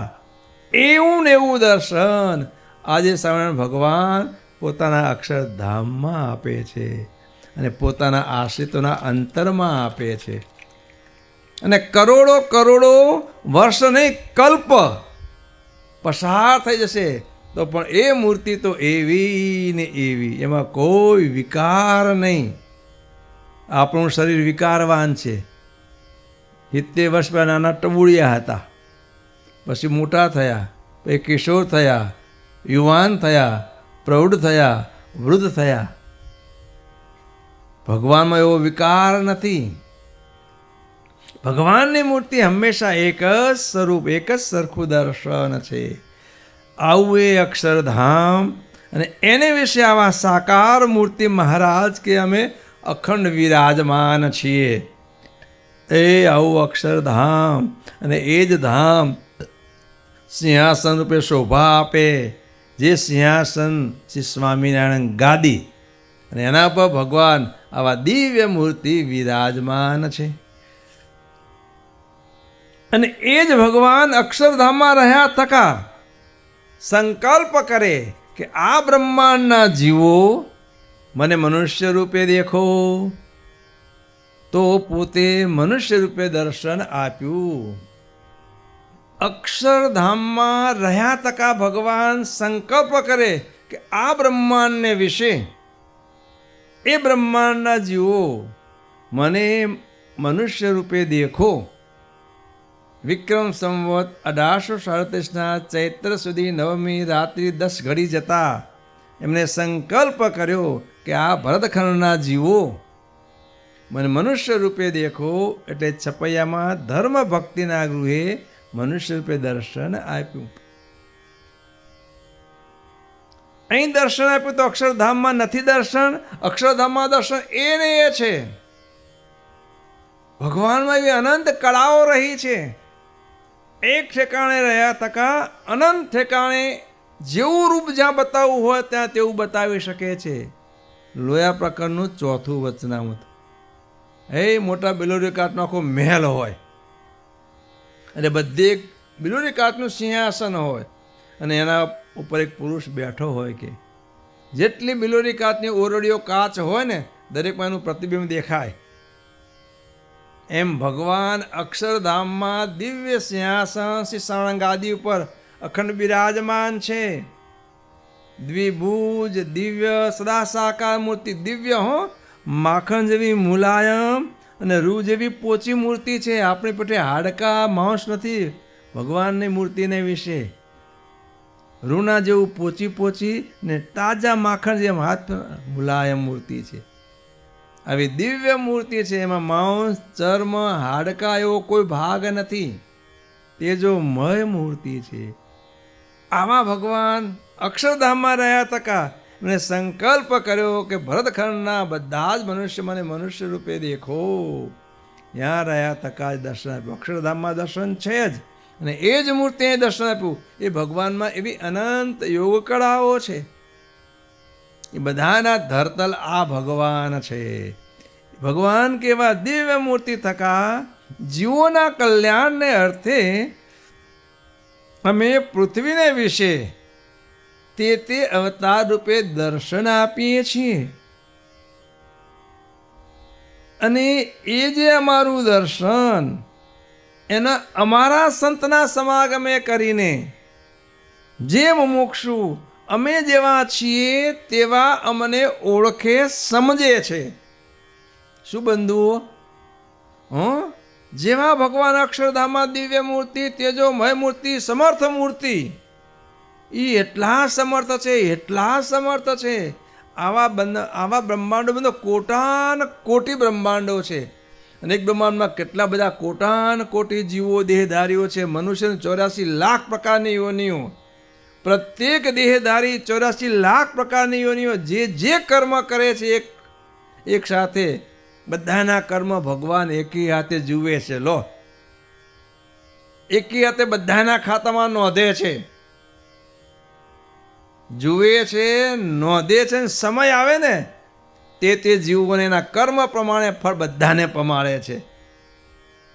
એવું ને એવું દર્શન આજે સ્વામિનારાયણ ભગવાન પોતાના અક્ષરધામમાં આપે છે અને પોતાના આશ્રિતોના અંતરમાં આપે છે. અને કરોડો વર્ષ નહીં કલ્પ પસાર થઈ જશે તો પણ એ મૂર્તિ તો એવી ને એવી, એમાં કોઈ વિકાર નહીં. આપણું શરીર વિકારવાન છે. 70 વર્ષ પહેલાં નાના ટબુડિયા હતા, પછી મોટા થયા, પછી કિશોર થયા, યુવાન થયા, પ્રૌઢ થયા, વૃદ્ધ થયા. ભગવાનમાં એવો વિકાર નથી. ભગવાનની મૂર્તિ હંમેશા એક જ સ્વરૂપ, એક જ સરખું દર્શન છે. આવું એ અક્ષરધામ અને એને વિશે આવા સાકાર મૂર્તિ મહારાજ કે અમે અખંડ વિરાજમાન છીએ. એ આવું અક્ષરધામ અને એ જ ધામ સિંહાસન રૂપે શોભા આપે. જે સિંહાસન શ્રી સ્વામિનારાયણ ગાદી અને એના પર ભગવાન આવા દિવ્ય મૂર્તિ વિરાજમાન છે. અને એ જ ભગવાન અક્ષરધામમાં રહ્યા થકા સંકલ્પ કરે કે આ બ્રહ્માંડના જીવો મને મનુષ્ય રૂપે દેખો, તો પોતે મનુષ્ય રૂપે દર્શન આપ્યું. અક્ષરધામમાં રહ્યા તકા ભગવાન સંકલ્પ કરે કે આ બ્રહ્માંડને વિશે, એ બ્રહ્માંડના જીવો મને મનુષ્ય રૂપે દેખો. વિક્રમ સંવત 1837ના ચૈત્ર સુધી 9મી રાત્રિ 10 ઘડી જતા એમણે સંકલ્પ કર્યો કે આ ભરતખંડના જીવો મને મનુષ્ય રૂપે દેખો. એટલે છપૈયામાં ધર્મ ભક્તિના ગૃહે મનુષ્ય રૂપે દર્શન આપ્યું. અહીં દર્શન આપ્યું તો અક્ષરધામમાં નથી દર્શન. અક્ષરધામમાં દર્શન એ ને એ છે. ભગવાનમાં એવી અનંત કળાઓ રહી છે. એક ઠેકાણે રહ્યા તકા અનંત ઠેકાણે જેવું રૂપ જ્યાં બતાવવું હોય ત્યાં તેવું બતાવી શકે છે. લોયા પ્રકારનું 4થું વચનામૃત. એ મોટા બિલોરી કાચનો આખો મહેલ હોય અને બધે બિલોરી કાચનું સિંહાસન હોય અને એના ઉપર એક પુરુષ બેઠો હોય. કે જેટલી બિલોરી કાચની ઓરડીઓ કાચ હોય ને દરેકમાં એનું પ્રતિબિંબ દેખાય. એમ ભગવાન અક્ષરધામમાં દિવ્ય સિંહાસન શ્રી સ્વામિનારાયણ ગાદી ઉપર અખંડ બિરાજમાન છે. દ્વિભુજ દિવ્ય સદા સાકાર મૂર્તિ. દિવ્ય હો, માખણ જેવી મુલાયમ અને રૂ જેવી પોચી મૂર્તિ છે. આપણી પેટે હાડકા માંસ નથી ભગવાનની મૂર્તિને વિશે. રૂના જેવું પોચી પોચી ને તાજા માખણ જેમ હાથ મુલાયમ મૂર્તિ છે. આવી દિવ્ય મૂર્તિ છે. એમાં માંસ ચર્મ હાડકા એવો કોઈ ભાગ નથી. તેજોમય મૂર્તિ છે. આવા ભગવાન અક્ષરધામમાં રહ્યા તકા મને સંકલ્પ કર્યો કે ભરતખંડના બધા જ મનુષ્ય મને મનુષ્ય રૂપે દેખો. ત્યાં રહ્યા તકા જ દર્શન આપ્યું. અક્ષરધામમાં દર્શન છે જ, અને એ જ મૂર્તિએ દર્શન આપ્યું. એ ભગવાનમાં એવી અનંત યોગ કળાઓ છે. એ બધાના ધરતલ આ ભગવાન છે. ભગવાન કેવા દિવ્ય મૂર્તિ થકા જીવોના કલ્યાણને અર્થે અમે પૃથ્વીને વિશે તે અવતાર રૂપે દર્શન આપીએ છીએ. અને એ જે અમારું દર્શન એના અમારા સંતના સમાગમે કરીને જે મુમુક્ષુ અમે જેવા છીએ તેવા અમને ઓળખે સમજે છે. શું બંધુઓ, જેવા ભગવાન અક્ષરધામમાં દિવ્ય મૂર્તિ, તેજોમય મૂર્તિ, સમર્થ મૂર્તિ, એ એટલા સમર્થ છે, એટલા સમર્થ છે. આવા બ્રહ્માંડો બધો કોટાન કોટી બ્રહ્માંડો છે. અને એક બ્રહ્માંડમાં કેટલા બધા કોટાન કોટી જીવો દેહધારીઓ છે. મનુષ્યની 84 લાખ પ્રકારની યોનિઓ, પ્રત્યેક દેહધારી 84 લાખ પ્રકારની યોનિઓ જે કર્મ કરે છે એક સાથે બધાના કર્મ ભગવાન એકી હાથે જુએ છે. લો, એકી હાથે બધાના ખાતામાં નોંધે છે, જુએ છે, નોંધે છે. સમય આવે ને તે જીવોને એના કર્મ પ્રમાણે ફળ બધાને પમાડે છે.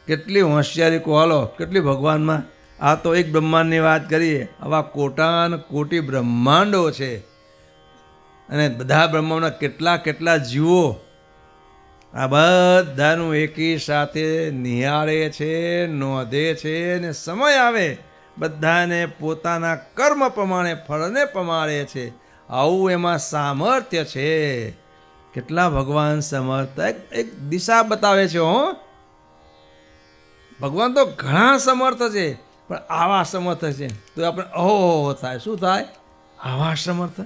કેટલી હોશિયારી કહો, હાલો, કેટલી ભગવાનમાં. આ તો એક બ્રહ્માંડની વાત કરીએ, આવા કોટાન કોટી બ્રહ્માંડો છે. અને બધા બ્રહ્માંડના કેટલા કેટલા જીવો આ બધાનું એકી સાથે નિહાળે છે, નોંધે છે, ને સમય આવે બધાને પોતાના કર્મ પ્રમાણે ફળને પમાડે છે. આવું એમાં સામર્થ્ય છે. કેટલા ભગવાન સમર્થ, એક દિશા બતાવે છે. ભગવાન તો ઘણા સમર્થ છે, પણ આવા સમર્થ છે તો આપણે ઓહો થાય. શું થાય? આવા સમર્થ.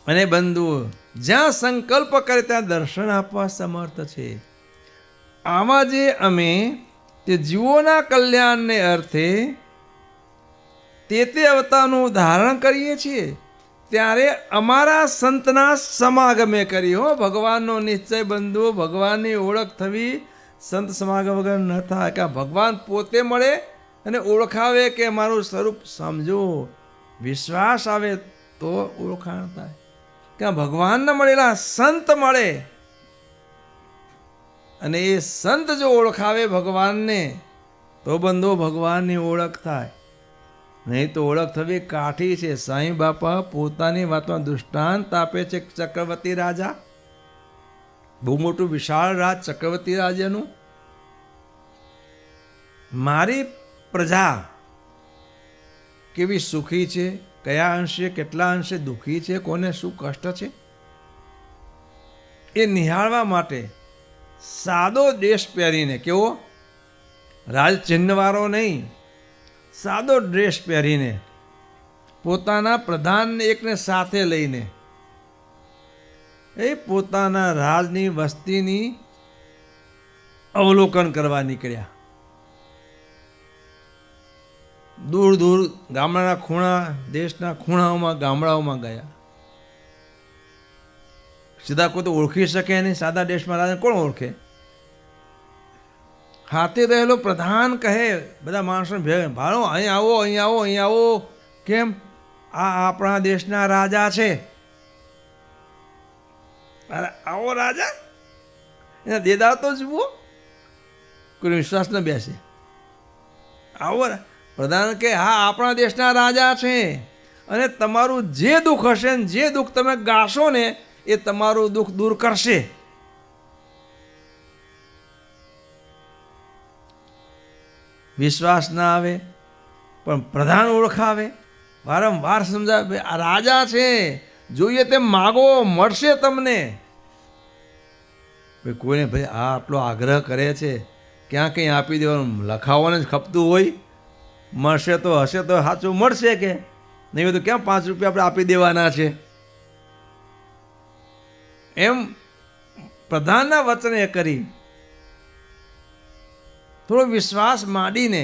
અને બંધુઓ, જ્યાં સંકલ્પ કરે ત્યાં દર્શન આપવા સમર્થ છે. આમાં જે અમે તે જીવોના કલ્યાણને અર્થે તે અવતારનું ધારણ કરીએ છીએ ત્યારે અમારા સંતના સમાગમે કરી. ભગવાનનો નિશ્ચય બંધુઓ, ભગવાનની ઓળખ થવી સંત સમાગમ વગર ન થાય. કે ભગવાન પોતે મળે અને ઓળખાવે કે મારું સ્વરૂપ સમજો, વિશ્વાસ આવે તો ઓળખાણ થાય. કે ભગવાનને મળેલા સંત મળે અને એ સંત જો ઓળખાવે ભગવાનને તો બંધો ભગવાનની ઓળખ થાય. નહીં તો ઓળખ થવી કાઠી છે. સાંઈ બાપા પોતાની વાતમાં દૃષ્ટાંત આપે છે. ચક્રવર્તી રાજા, બહુ મોટું વિશાળ રાજ ચક્રવર્તી રાજાનું. મારી પ્રજા કેવી સુખી છે, કયા અંશે કેટલા અંશે દુઃખી છે, કોને શું કષ્ટ છે, એ નિહાળવા માટે સાદો ડ્રેસ પહેરીને, કેવો રાજચિહ્નવાળો નહીં, સાદો ડ્રેસ પહેરીને પોતાના પ્રધાનને એકને સાથે લઈને એ પોતાના રાજની વસ્તીની અવલોકન કરવા નીકળ્યા. દૂર દૂર ગામડાના ખૂણા, દેશના ખૂણાઓમાં, ગામડાઓમાં ગયા. સીધા કોઈ તો ઓળખી શકે નહીં. સાદા દેશમાં રાજાને કોણ ઓળખે? હાથે રહેલો પ્રધાન કહે બધા માણસોને ભેગા, ભાણો અહીં આવો, અહીં આવો, અહીં આવો. કેમ? આ આપણા દેશના રાજા છે. અરે આવો રાજા, એના દેદાર તો જુઓ. કોઈ વિશ્વાસ ન બેસે. આવો પ્રધાન કે હા, આપણા દેશના રાજા છે, અને તમારું જે દુઃખ હશે ને જે દુઃખ તમે ગાશો ને એ તમારું દુઃખ દૂર કરશે. વિશ્વાસ ના આવે પણ પ્રધાન ઓળખાવે, વારંવાર સમજાવે, આ રાજા છે, જોઈએ તેમ માગો મળશે તમને. ભાઈ કોઈને ભાઈ આ આટલો આગ્રહ કરે છે ક્યાં કંઈ આપી દેવાનું, લખાવવાનું જ ખપતું હોય, મળશે તો હશે તો સાચું મળશે કે નહીં હોય તો ક્યાં 5 રૂપિયા આપણે આપી દેવાના છે. એમ પ્રધાનના વચને કરી થોડો વિશ્વાસ માંડીને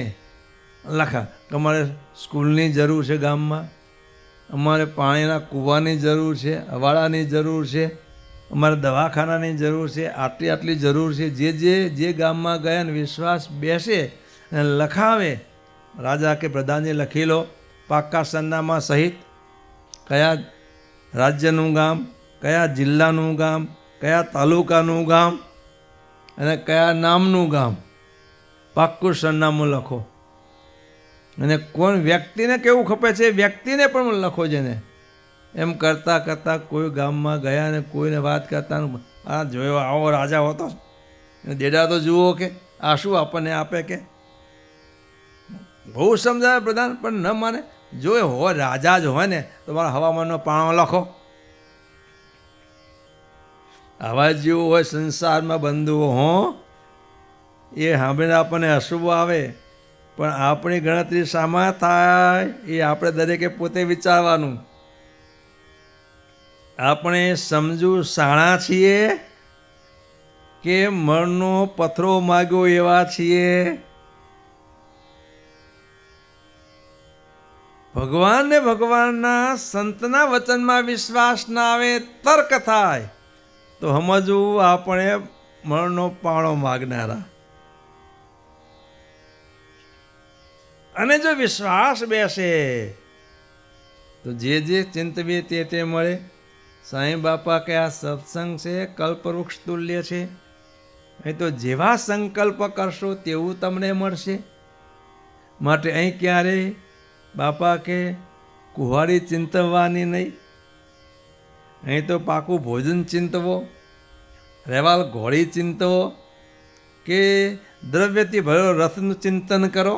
લખા કે અમારે સ્કૂલની જરૂર છે, ગામમાં અમારે પાણીના કૂવાની જરૂર છે, અવાડાની જરૂર છે, અમારે દવાખાનાની જરૂર છે, આટલી આટલી જરૂર છે. જે ગામમાં ગયા ને વિશ્વાસ બેસે અને લખાવે, રાજા કે પ્રધાનજી લખી લો પાક્કા સરનામા સહિત, કયા રાજ્યનું ગામ, કયા જિલ્લાનું ગામ, કયા તાલુકાનું ગામ અને કયા નામનું ગામ, પાક્કું સરનામું લખો. અને કોણ વ્યક્તિને કેવું ખપે છે વ્યક્તિને પણ લખો. જેને એમ કરતાં કરતાં કોઈ ગામમાં ગયા ને કોઈને વાત કરતા, આ જોયો આવો રાજા હોતો, દેડા તો જુઓ કે આ શું આપણને આપે કે. બહુ સમજાવે પ્રધાન પણ ન માને. જો હોય રાજા જ હોય ને તો મારા હવામાનનો પાણો લખો. આવા જેવું હોય સંસારમાં બંધુઓ હો, એ સાંભળીને આપણને હસવું આવે, પણ આપણી ગણતરી શામાં થાય એ આપણે દરેકે પોતે વિચારવાનું. આપણે સમજુ શાણા છીએ કે મરનો પથરો માગ્યો એવા છીએ. ભગવાનને ભગવાનના સંતના વચનમાં વિશ્વાસ ના આવે, તર્ક થાય તો સમજવું આપણે મરનો પાણો માગનારા. અને જો વિશ્વાસ બેસે તો જે ચિંતવીએ તે મળે. સાંઈ બાપા કે આ સત્સંગ છે કલ્પવૃક્ષ તુલ્ય છે, અહીં તો જેવા સંકલ્પ કરશો તેવું તમને મળશે. માટે અહીં ક્યારે બાપા કે કુહાડી ચિંતવવાની નહીં, અહીં તો પાકું ભોજન ચિંતવો, રહેવાલ ઘોડી ચિંતવો કે દ્રવ્યથી ભરેલો રથનું ચિંતન કરો.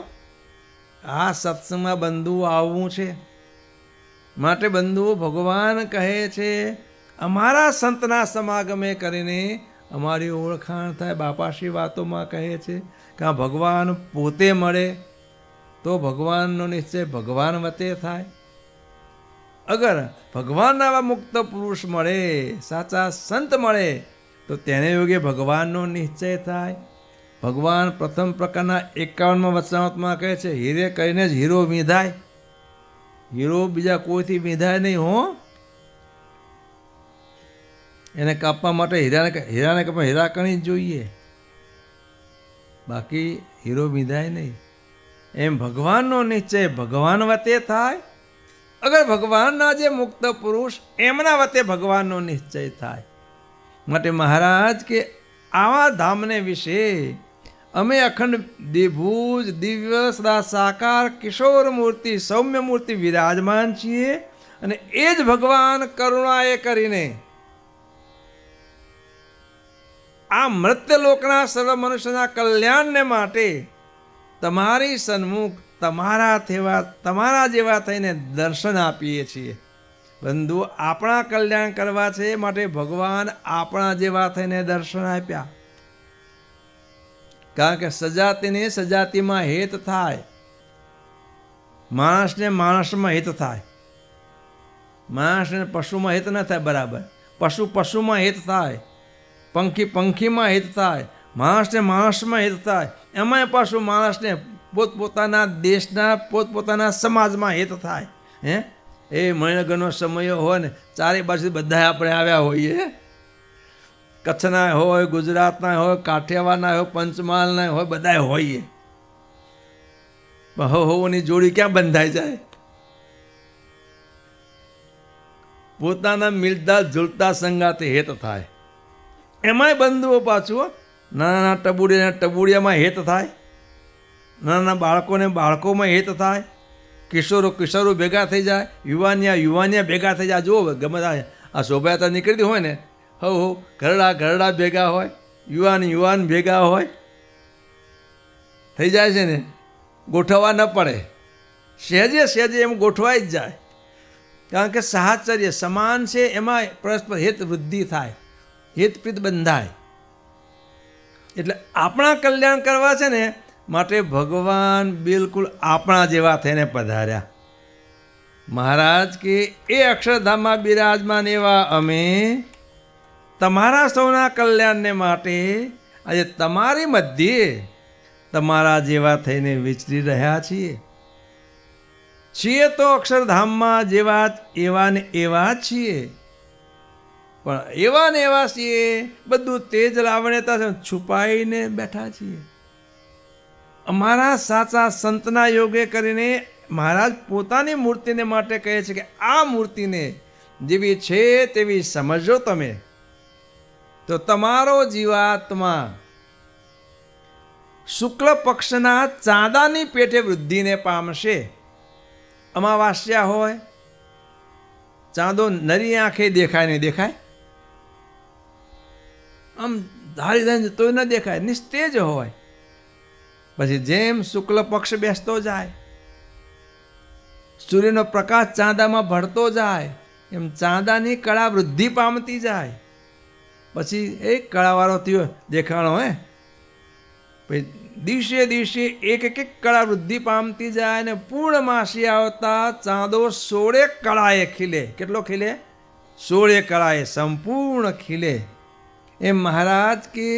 આ સત્સંગમાં બંધુઓ આવવું છે. માટે બંધુઓ ભગવાન કહે છે અમારા સંતના સમાગમે કરીને અમારી ઓળખાણ થાય. બાપાશ્રી વાતોમાં કહે છે કે આ ભગવાન પોતે મળે તો ભગવાનનો નિશ્ચય ભગવાન વતે થાય. અગર ભગવાનના આવા મુક્ત પુરુષ મળે, સાચા સંત મળે તો તેને યોગે ભગવાનનો નિશ્ચય થાય. ભગવાન પ્રથમ પ્રકારના 51માં વચનામૃતમાં કહે છે હીરે કરીને જ હીરો વીંધાય. હીરો બીજા કોઈથી વીંધાય નહીં હો. એને કાપવા માટે હીરાને કાપવા હીરાકણી જ જોઈએ, બાકી હીરો વીંધાય નહીં. એમ ભગવાનનો નિશ્ચય ભગવાન વતે થાય. અગર ભગવાનના જે મુક્ત પુરુષ એમના વતે ભગવાનનો નિશ્ચય થાય. માટે મહારાજ કે આવા ધામને વિશે અમે અખંડ દ્વિભુજ દિવ્ય સદા સાકાર કિશોર મૂર્તિ સૌમ્ય મૂર્તિ વિરાજમાન છીએ. અને એ જ ભગવાન કરુણાએ કરીને આ મૃત્યુલોકના સર્વ મનુષ્યના કલ્યાણને માટે તમારી સન્મુખ તમારા જેવા થઈને દર્શન આપીએ છીએ. બંધુ આપણા કલ્યાણ કરવા છે માટે ભગવાન આપણા જેવા થઈને દર્શન આપ્યા. કારણ કે સજાતિને સજાતિમાં હેત થાય, માણસને માણસમાં હિત થાય. માણસને પશુમાં હિત ન થાય બરાબર, પશુમાં હિત થાય, પંખીમાં હિત થાય, માણસને માણસમાં હિત થાય. એમાંય પાછું માણસને પોતપોતાના દેશના પોતપોતાના સમાજમાં હિત થાય. એ મણિનગરનો સમય હોય ને ચારે બાજુ બધા આપણે આવ્યા હોઈએ. કચ્છના હોય, ગુજરાતના હોય, કાઠિયાવાડના હોય, પંચમહાલના હોય, બધા હોઈએ. પણ હોની જોડી ક્યાં બંધાઈ જાય? પોતાના મિલતા ઝૂલતા સંગાતે હેત થાય. એમાંય બંધુઓ પાછું નાના ટબુડિયામાં હેત થાય, નાના બાળકોને બાળકોમાં હેત થાય, કિશોરો ભેગા થઈ જાય, યુવાનિયા ભેગા થઈ જાય. જુઓ ગમે આ શોભાયાત્રા નીકળતી હોય ને, ઘરડા ભેગા હોય, યુવાન ભેગા હોય, થઈ જાય છે ને. ગોઠવવા ન પડે, સહેજે એમ ગોઠવાઈ જ જાય. કારણ કે સાહચર્ય સમાન છે, એમાં પરસ્પર હિત વૃદ્ધિ થાય, હિતપ્રીત બંધાય. એટલે આપણા કલ્યાણ કરવા છે ને માટે ભગવાન બિલકુલ આપણા જેવા થઈને પધાર્યા. મહારાજ કે એ અક્ષરધામમાં બિરાજમાન એવા અમે તમારા સૌના કલ્યાણને માટે આજે તમારી મધ્યે તમારા જેવા થઈને વિચરી રહ્યા છીએ તો અક્ષરધામમાં જેવા એવા ને એવા છીએ, પણ એવા ને એવા છીએ બધું તેજ લાવણ્યતા છુપાઈને બેઠા છીએ. અમારા સાચા સંતના યોગે કરીને મહારાજ પોતાની મૂર્તિને માટે કહે છે કે આ મૂર્તિને જેવી છે તેવી સમજો તમે, તો તમારો જીવાત્મા શુક્લ પક્ષના ચાંદાની પેટે વૃદ્ધિને પામશે. અમાવાસ્યા હોય, ચાંદો નરી આંખે દેખાય નહીં, દેખાય આમ ધારી ધારી તોય ન દેખાય, નિસ્તેજ હોય. પછી જેમ શુક્લ પક્ષ બેસતો જાય, સૂર્યનો પ્રકાશ ચાંદામાં ભળતો જાય, એમ ચાંદાની કળા વૃદ્ધિ પામતી જાય. પછી એક કળાવાળો થયો દેખાણો પછી દિવસે દિવસે એક એક કળા વૃદ્ધિ પામતી જાય ને પૂર્ણમાસી આવતા ચાંદો 16 કળાએ ખીલે. કેટલો ખીલે? 16 કળાએ સંપૂર્ણ ખીલે. એમ મહારાજ કે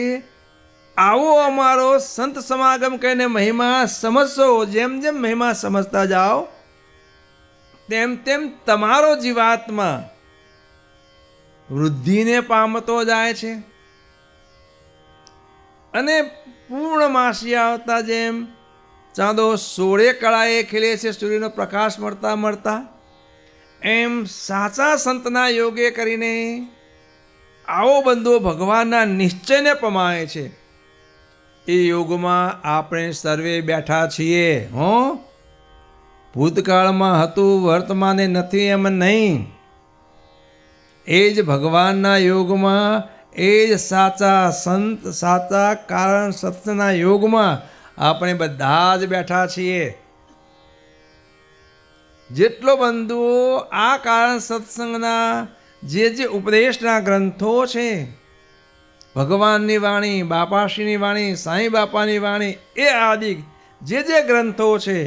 આવો અમારો સંત સમાગમ કહીને મહિમા સમજશો. જેમ જેમ મહિમા સમજતા જાઓ તેમ તેમ તમારો જીવાત્મા વૃદ્ધિને પામતો જાય છે અને પૂર્ણમાસી આવતા જેમ ચાંદો 16 કળાએ ખીલે છે સૂર્યનો પ્રકાશ મળતા મળતા, એમ સાચા સંતના યોગે કરીને આવો બંધો ભગવાનના નિશ્ચયને પમાય છે. એ યોગમાં આપણે સર્વે બેઠા છીએ. ભૂતકાળમાં હતું, વર્તમાને નથી એમ નહીં. એ જ ભગવાનના યોગમાં, એ જ સાચા સંત, સાચા કારણ સત્યના યોગમાં આપણે બધા જ બેઠા છીએ. જેટલો બંધુઓ આ કારણ સત્સંગના જે ઉપદેશના ગ્રંથો છે, ભગવાનની વાણી, બાપાશ્રીની વાણી, સાંઈ બાપાની વાણી, એ આદિ જે ગ્રંથો છે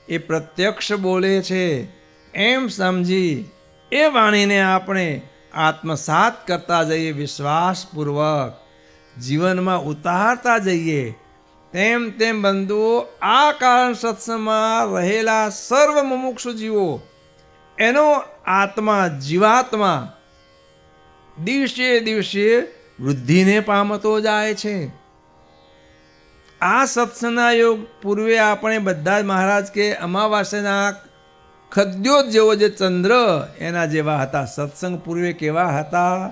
એ પ્રત્યક્ષ બોલે છે એમ સમજી એ વાણીને આપણે આત્મસાત કરતા જઈએ, વિશ્વાસપૂર્વક જીવનમાં ઉતારતા જઈએ. તેમ તેમ બંધુઓ આ કારણ સત્સંગમાં રહેલા સર્વ મુમુક્ષુ જીવો એનો આત્મા, જીવાત્મા દિવસે દિવસે વૃદ્ધિને પામતો જાય છે. આ સત્સંગના યોગ પૂર્વે આપણે બધા જ મહારાજ કે અમાવાસ્યાના ખદ્યો જેવો જે ચંદ્ર એના જેવા હતા. સત્સંગ પૂર્વે કેવા હતા?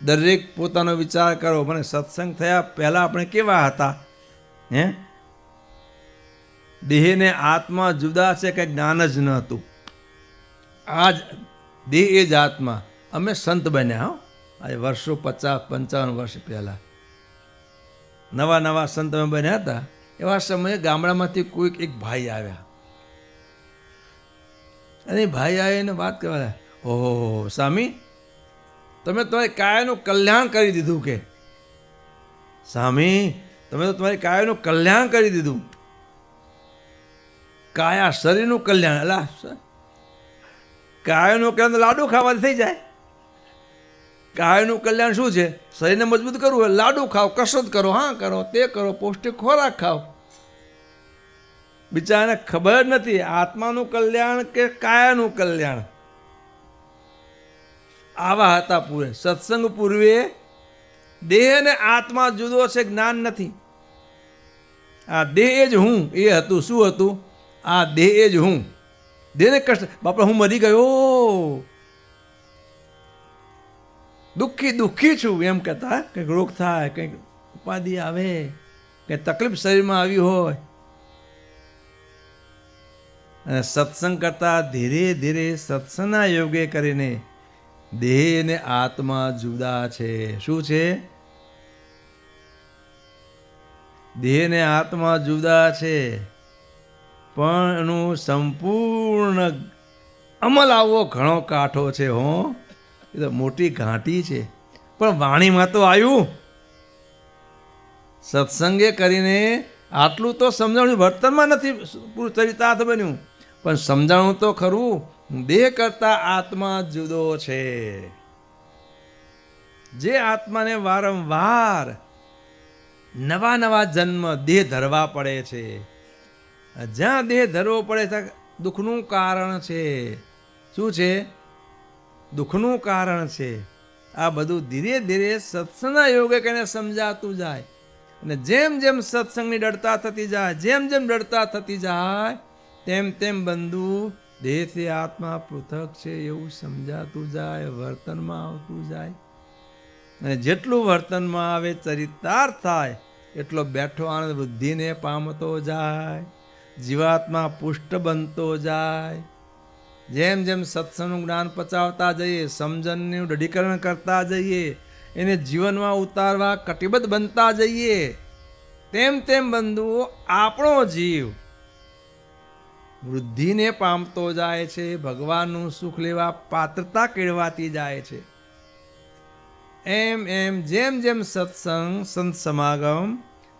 દરેક પોતાનો વિચાર કરો. મને સત્સંગ થયા પહેલાં આપણે કેવા હતા? દેહને આત્મા જુદા છે કે જ્ઞાન જ ન હતું. આ જ દેહ એ જ આત્મા. અમે સંત બન્યા આજે વર્ષો 50-55 વર્ષ પહેલાં નવા નવા સંત અમે બન્યા હતા. એવા સમયે ગામડામાંથી કોઈક એક ભાઈ આવ્યા અને ભાઈ આવીને વાત કરવા, ઓહો સ્વામી તમે તમારી કાયાનું કલ્યાણ કરી દીધું. કે સ્વામી તમે તો તમારી કાયાનું કલ્યાણ કરી દીધું. કાયા શરીરનું કલ્યાણ. અલા કાયાનું કલ્યાણ લાડુ ખાવાથી થઈ જાય. કાયાનું કલ્યાણ શું છે? શરીરને મજબૂત કરવું હોય, લાડુ ખાઓ, કસરત કરો, હા કરો, તે કરો, પૌષ્ટિક ખોરાક ખાઓ. બિચારાને ખબર નથી આત્માનું કલ્યાણ કે કાયાનું કલ્યાણ. આવા હતા પૂરે. સત્સંગ પૂર્વે દેહ અને આત્મા જુદો છે, જ્ઞાન નથી. આ દેહ એ જ હું એ હતું. શું હતું? આ દેહ એ જ હું. દેહને કષ્ટ, બાપા હું મરી ગયો, દુઃખી છું એમ કહેતા. કંઈક રોગ થાય, કંઈક ઉપાધિ આવે, કંઈક તકલીફ શરીરમાં આવી હોય, અને સત્સંગ કરતા ધીરે ધીરે સત્સંગના યોગે કરીને દેહ અને આત્મા જુદા છે. શું છે? દેહ અને આત્મા જુદા છે, પણ એનું સંપૂર્ણ અમલ આવવો ઘણો કાઠો છે. એ તો મોટી ઘાંટી છે, પણ વાણીમાં તો આવ્યું. સત્સંગે કરીને આટલું તો સમજાણું, વર્તનમાં નથી પૂરું ચરિતાર્થ બન્યું, પણ સમજાણું તો ખરું દેહ કરતા આત્મા જુદો છે. જે આત્માને વારંવાર નવા નવા જન્મ દેહ ધરવા પડે છે, જ્યાં દેહ ધરવો પડે ત્યાં દુઃખનું કારણ છે. શું છે? દુઃખનું કારણ છે. આ બધું ધીરે ધીરે સત્સંગના યોગે કહીને સમજાતું જાય. અને જેમ જેમ સત્સંગની દૃઢતા થતી જાય, જેમ જેમ દૃઢતા થતી જાય, તેમ તેમ બંધુ દેહથી આત્મા પૃથક છે એવું સમજાતું જાય, વર્તનમાં આવતું જાય. અને જેટલું વર્તનમાં આવે ચરિતાર્થ થાય એટલો બેઠો આનંદ વૃદ્ધિને પામતો જાય, જીવાત્મા પુષ્ટ બનતો જાય. જેમ જેમ સત્સંગનું જ્ઞાન પચાવતા જઈએ, સમજણનું દૃઢીકરણ કરતા જઈએ, એને જીવનમાં ઉતારવા કટિબદ્ધ બનતા જઈએ, તેમ તેમ બંધુઓ આપણો જીવ વૃદ્ધિને પામતો જાય છે, ભગવાનનું સુખ લેવા પાત્રતા કેળવાતી જાય છે. એમ એમ જેમ જેમ સત્સંગ સંત સમાગમ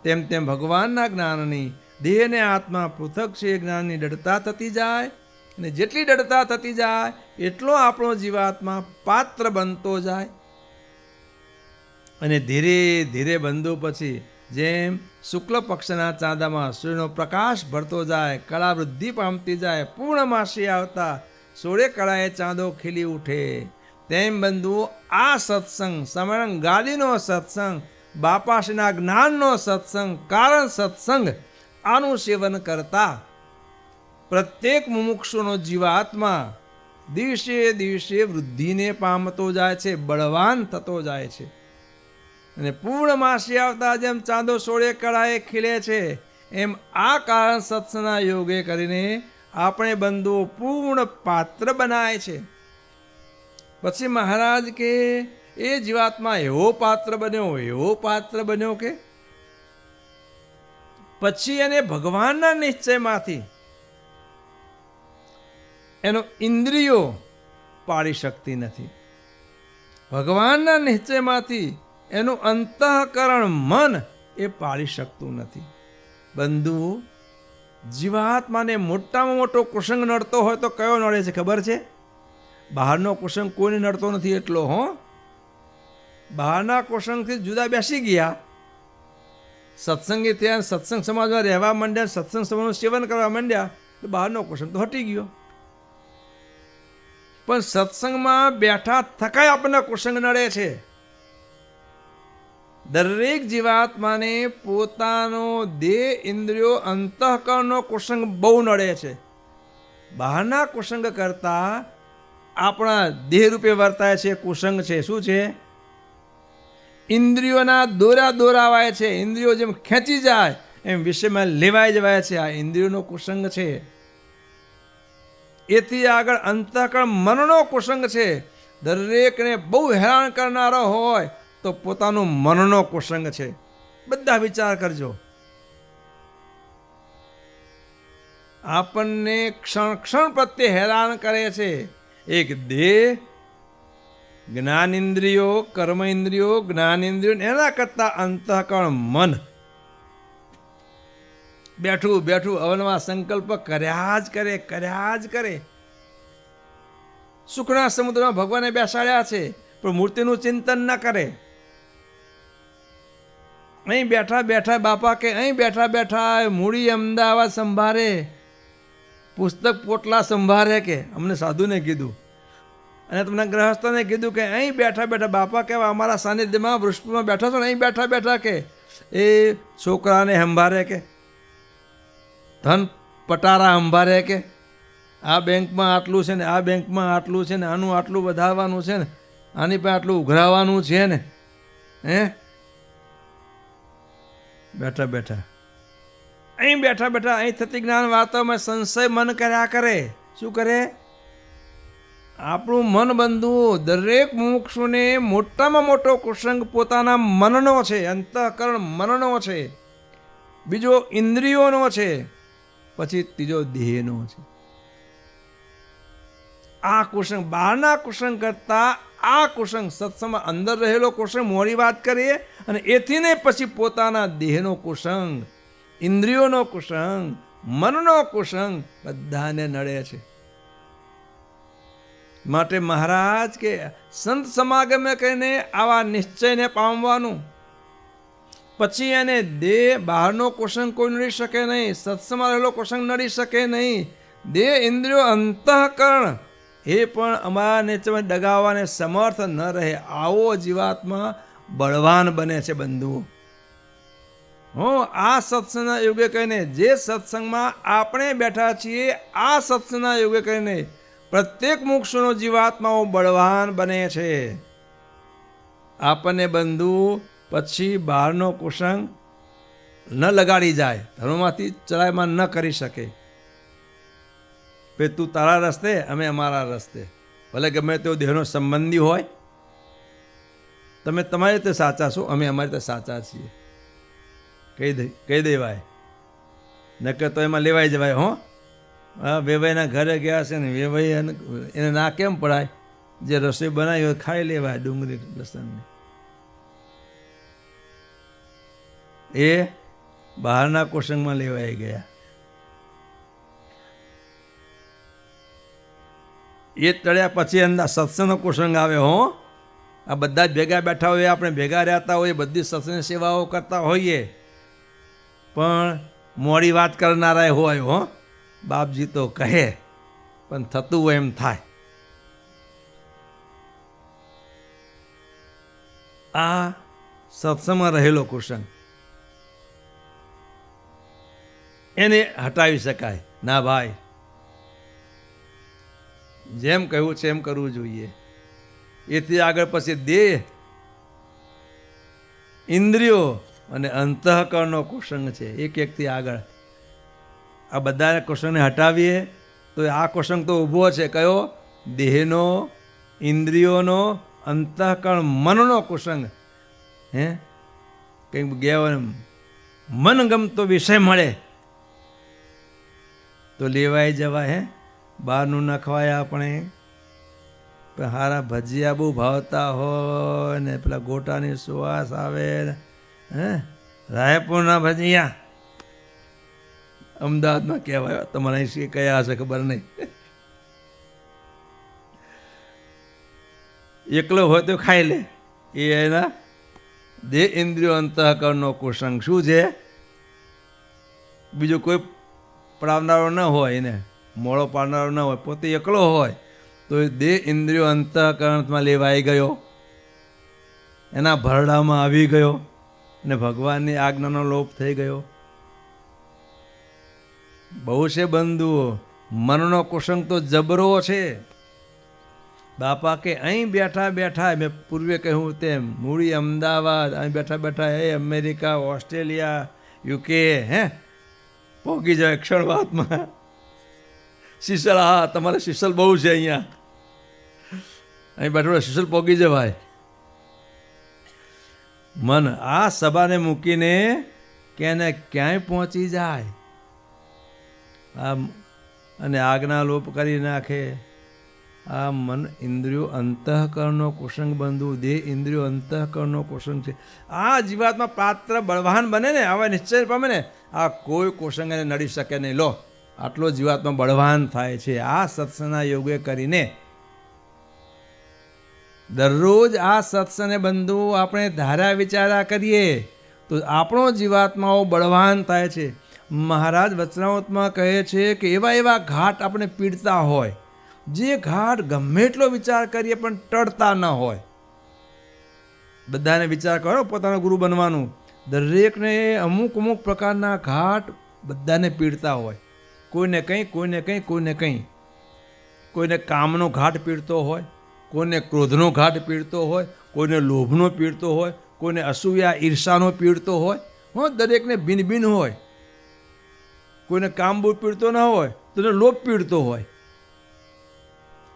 તેમ તેમ ભગવાનના જ્ઞાનની દેહને આત્મા પૃથક છે જ્ઞાનની દૃઢતા થતી જાય. અને જેટલી દૃઢતા થતી જાય એટલો આપણો જીવાત્મા પાત્ર બનતો જાય. અને ધીરે ધીરે બંધુ પછી જેમ શુક્લ પક્ષના ચાંદામાં સૂર્યનો પ્રકાશ ભરતો જાય, કળા વૃદ્ધિ પામતી જાય, પૂર્ણમાસી આવતા 16 કળાએ ચાંદો ખીલી ઉઠે, તેમ બંધુઓ આ સત્સંગ સમરણ ગાદીનો સત્સંગ, બાપાશ્રીના જ્ઞાનનો સત્સંગ, કારણ સત્સંગ, આનું સેવન કરતા પ્રત્યેક મુમુક્ષુનો જીવાત્મા દિવસે દિવસે વૃદ્ધિને પામતો જાય છે, બળવાન થતો જાય છે. અને પૂર્ણમાસી આવતા જેમ ચાંદો 16 કળાએ ખીલે છે, એમ આ કારણ સત્સંગના યોગે કરીને આપણે બંધુઓ પૂર્ણ પાત્ર બનાય છે. પછી મહારાજ કે એ જીવાત્મા એવો પાત્ર બન્યો કે પછી એને ભગવાનના નિશ્ચયમાંથી એનો ઇન્દ્રિયો પાડી શકતી નથી. ભગવાનના નિશ્ચયમાંથી એનું અંતઃકરણ મન એ પાડી શકતું નથી. બંધુ, જીવાત્માને મોટામાં મોટો કુસંગ નડતો હોય તો કયો નડે છે ખબર છે? બહારનો કુસંગ કોઈને નડતો નથી એટલો. બહારના કુસંગથી જુદા બેસી ગયા, સત્સંગી થયા, સત્સંગ સમાજમાં રહેવા માંડ્યા, સત્સંગ સમાજનું સેવન કરવા માંડ્યા, તો બહારનો કુસંગ તો હટી ગયો. પણ સત્સંગમાં બેઠા થકાય આપણને કુસંગ નડે છે. દરેક જીવાત્માને પોતાનો દેહ, ઇન્દ્રિયો, અંતઃકરણનો કુસંગ બહુ નડે છે. બહારના કુસંગ કરતા આપણા દેહ રૂપે વર્તાય છે કુસંગ છે. શું છે? ઇન્દ્રિયોના દોરાવાય છે. ઇન્દ્રિયો જેમ ખેંચી જાય એમ વિષયમાં લેવાઈ જવાય છે. આ ઇન્દ્રિયોનો કુસંગ છે. એથી આગળ અંતઃકરણ મનનો કુસંગ છે. દરેકને બહુ હેરાન કરનારો હોય તો પોતાનું મનનો કુસંગ છે. બધા વિચાર કરજો. આપણને ક્ષણ ક્ષણ પ્રત્યે હેરાન કરે છે એક દેહ, જ્ઞાનેન્દ્રિયો, કર્મ ઇન્દ્રિયો, જ્ઞાનેન્દ્રિયો, એના કરતા અંતઃકરણ મન બેઠું બેઠું અવનવા સંકલ્પ કર્યા જ કરે. સુખના સમુદ્રમાં ભગવાને બેસાડ્યા છે પણ મૂર્તિનું ચિંતન ન કરે. અહીં બેઠા બેઠા બાપા કે અહીં બેઠા બેઠા મૂડી અમદાવાદ સંભાળે, પુસ્તક પોટલા સંભાળે કે અમને સાધુને કીધું, અને તમને ગ્રહસ્થને કીધું કે અહીં બેઠા બેઠા બાપા કહેવા અમારા સાનિધ્યમાં વૃક્ષમાં બેઠા છો ને, અહીં બેઠા બેઠા કે એ છોકરાને સંભાળે કે ધન પટારા સંભાળે કે આ બેંકમાં આટલું છે ને, આ બેંકમાં આટલું છે ને, આનું આટલું વધારવાનું છે ને, આની પાસે આટલું ઉઘરાવાનું છે ને, બેઠા બેઠા અહીં બેઠા બેઠા અહીં થતી જ્ઞાન વાતોમાં સંશય મન કર્યા કરે. શું કરે? આપણું મન બંધુ દરેક મુમુક્ષુને મોટામાં મોટો કુસંગ પોતાના મનનો છે, અંતઃકરણ મનનો છે, બીજો ઇન્દ્રિયોનો છે, પછી ત્રીજો દેહનો છે. આ કુસંગ બહારના કુસંગ કરતા આ કુસંગ સત્સંગમાં અંદર રહેલો કુસંગ મોડી વાત કરીએ અને એથી ને પછી પોતાના દેહનો કુસંગ, ઇન્દ્રિયોનો કુસંગ, મનનો કુસંગ બધાને નડે છે. માટે મહારાજ કે સંત સમાગમે કહીને આવા નિશ્ચયને પામવાનું. પછી એને દેહ બહારનો કુસંગ કોઈ નડી શકે નહીં, સત્સંગમાં રહેલો કુસંગ નડી શકે નહીં. દેહ, ઇન્દ્રિયો, અંતઃકરણ એ પણ અમારા નેચરમાં ડગાવવાને સમર્થ ન રહે. આવો જીવાત્મા બળવાન બને છે બંધુઓ. આ સત્સંગના યોગે કહીને, જે સત્સંગમાં આપણે બેઠા છીએ આ સત્સંગના યોગે કહીને પ્રત્યેક મુક્ષનો જીવાત્માઓ બળવાન બને છે. આપણને બંધુ પછી બહારનો કુસંગ ન લગાડી જાય, ધર્મમાંથી ચલાયમાન ન કરી શકે. કે તું તારા રસ્તે, અમે અમારા રસ્તે, ભલે ગમે તેવો દેહનો સંબંધી હોય, તમે તમારી રીતે સાચા છો, અમે અમારી રીતે સાચા છીએ, કહી દેવાય. નકર તો એમાં લેવાઈ જવાય. હા, વેવાઈના ઘરે ગયા છે ને વેવાઈ એને ના કેમ પડાય? જે રસોઈ બનાવી હોય ખાઈ લેવાય, ડુંગળી લસણની. એ બહારના કુસંગમાં લેવાઈ ગયા. એ ટળ્યા પછી અંદર સત્સંગનો કુસંગ આવે. આ બધા જ ભેગા બેઠા હોઈએ, આપણે ભેગા રહેતા હોઈએ, બધી સત્સંગ સેવાઓ કરતા હોઈએ, પણ મોડી વાત કરનારા હોય. બાપજી તો કહે પણ થતું હોય એમ થાય. આ સત્સંગમાં રહેલો કુસંગ એને હટાવી શકાય ના ભાઈ. જેમ કહ્યું છે એમ કરવું જોઈએ. એથી આગળ પછી દેહ, ઇન્દ્રિયો અને અંતઃકરણનો કુસંગ છે. એકથી આગળ આ બધા કુસંગને હટાવીએ તો આ કુસંગ તો ઊભો છે. કયો? દેહનો, ઇન્દ્રિયોનો, અંતઃકરણ, મનનો કુસંગ. કંઈક ગયા મનગમતો વિષય મળે તો લેવાઈ જવાય. બહારનું ન ખવાય. આપણે હારા ભજીયા બહુ ભાવતા હોય ને પેલા ગોટાની સુવાસ આવે, રાયપુરના ભજીયા અમદાવાદમાં કહેવાય, તમારા અહીં કયા હશે ખબર નહીં. એકલો હોય તો ખાઈ લે. એ એના દેહ, ઇન્દ્રિયો, અંતઃકરણનો કુસંગ શું છે? બીજું કોઈ પડાવનારો ન હોય, એને મોડો પાડનારો ન હોય, પોતે એકલો હોય તો એ દેહ, ઇન્દ્રિયો, અંતઃકરણમાં લેવાઈ ગયો, એના ભરડામાં આવી ગયો અને ભગવાનની આજ્ઞાનો લોપ થઈ ગયો. બહુ છે બંધુઓ. મનનો કુસંગ તો જબરો છે. બાપા કે અહીં બેઠા બેઠા, મેં પૂર્વે કહ્યું તેમ, મૂળી અમદાવાદ, અહીં બેઠા બેઠા અમેરિકા, ઓસ્ટ્રેલિયા, યુકે પહોંચી જાય ક્ષણવાતમાં. શીશલ, હા તમારે શીશલ બહુ છે અહીંયા, અહીં બેઠો શીશલ પહોંચી જવાય. મન આ સભાને મૂકીને ક્યાંને ક્યાંય પહોંચી જાય. અને આજ્ઞા લોપ કરી નાખે. આ મન, ઇન્દ્રિયો, અંતઃકરણનો કુસંગ બંધુ, દેહ, ઇન્દ્રિયો, અંતઃકરણનો કુસંગ છે. આ જીવાતમાં પાત્ર બળવાન બને ને, આવા નિશ્ચય પામે ને, આ કોઈ કુસંગ એને નડી શકે નહીં. લો, આટલો જીવાતમાં બળવાન થાય છે. આ સત્સંગના યોગે કરીને દરરોજ આ સત્સંગને બંધુ આપણે ધાર્યા વિચારા કરીએ તો આપણો જીવાત્માઓ બળવાન થાય છે. મહારાજ વચનામૃતમાં કહે છે કે એવા ઘાટ આપણે પીડતા હોય, જે ઘાટ ગમે એટલો વિચાર કરીએ પણ ટળતા ન હોય. બધાને વિચાર કરો પોતાનો ગુરુ બનવાનું. દરેકને અમુક પ્રકારના ઘાટ બધાને પીડતા હોય. કોઈને કંઈ, કોઈને કંઈ, કોઈને કંઈ. કોઈને કામનો ઘાટ પીડતો હોય, કોઈને ક્રોધનો ઘાટ પીડતો હોય, કોઈને લોભનો પીડતો હોય, કોઈને અસૂયા ઈર્ષાનો પીડતો હોય. દરેકને ભિન્ન ભિન્ન હોય. કોઈને કામ બહુ પીડતો ન હોય તો એને લોભ પીડતો હોય.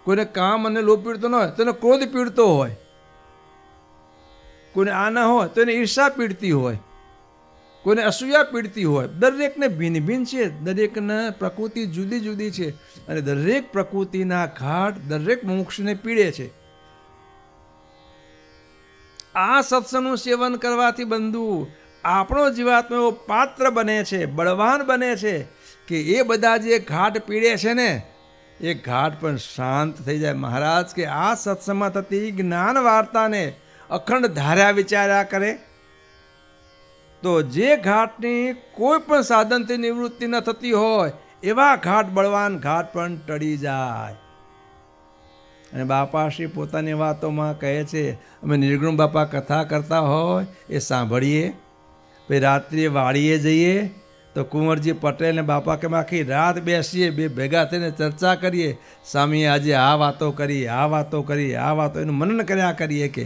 કોઈને કામ અને લોભ પીડતો ન હોય તો એને ક્રોધ પીડતો હોય. કોઈને આ ના હોય તો એને ઈર્ષા પીડતી હોય, કોઈને અસૂયા પીડતી હોય. દરેકને ભિન્ન ભિન્ન છે. દરેકના પ્રકૃતિ જુદી જુદી છે અને દરેક પ્રકૃતિના ઘાટ દરેક મોક્ષને પીડે છે. આ સત્સંગનું સેવન કરવાથી બંધુ આપણો જીવાત્મા એવો પાત્ર બને છે, બળવાન બને છે કે એ બધા જે ઘાટ પીડે છે ને એ ઘાટ પણ શાંત થઈ જાય. મહારાજ કે આ સત્સંગમાં થતી જ્ઞાન વાર્તાને અખંડ ધાર્યા વિચાર્યા કરે તો જે ઘાટની કોઈ પણ સાધનથી નિવૃત્તિ ન થતી હોય એવા ઘાટ, બળવાન ઘાટ પણ ટળી જાય. અને બાપાશ્રી પોતાની વાતોમાં કહે છે, અમે નિર્ગુણ બાપા કથા કરતા હોય એ સાંભળીએ, પછી રાત્રિએ વાડીએ જઈએ તો કુંવરજી પટેલ ને બાપા કે આખી રાત બેસીએ, બે ભેગા થઈને ચર્ચા કરીએ, સ્વામીએ આજે આ વાતો કરી, આ વાતો કરી, આ વાતો, એનું મનન કર્યા કરીએ. કે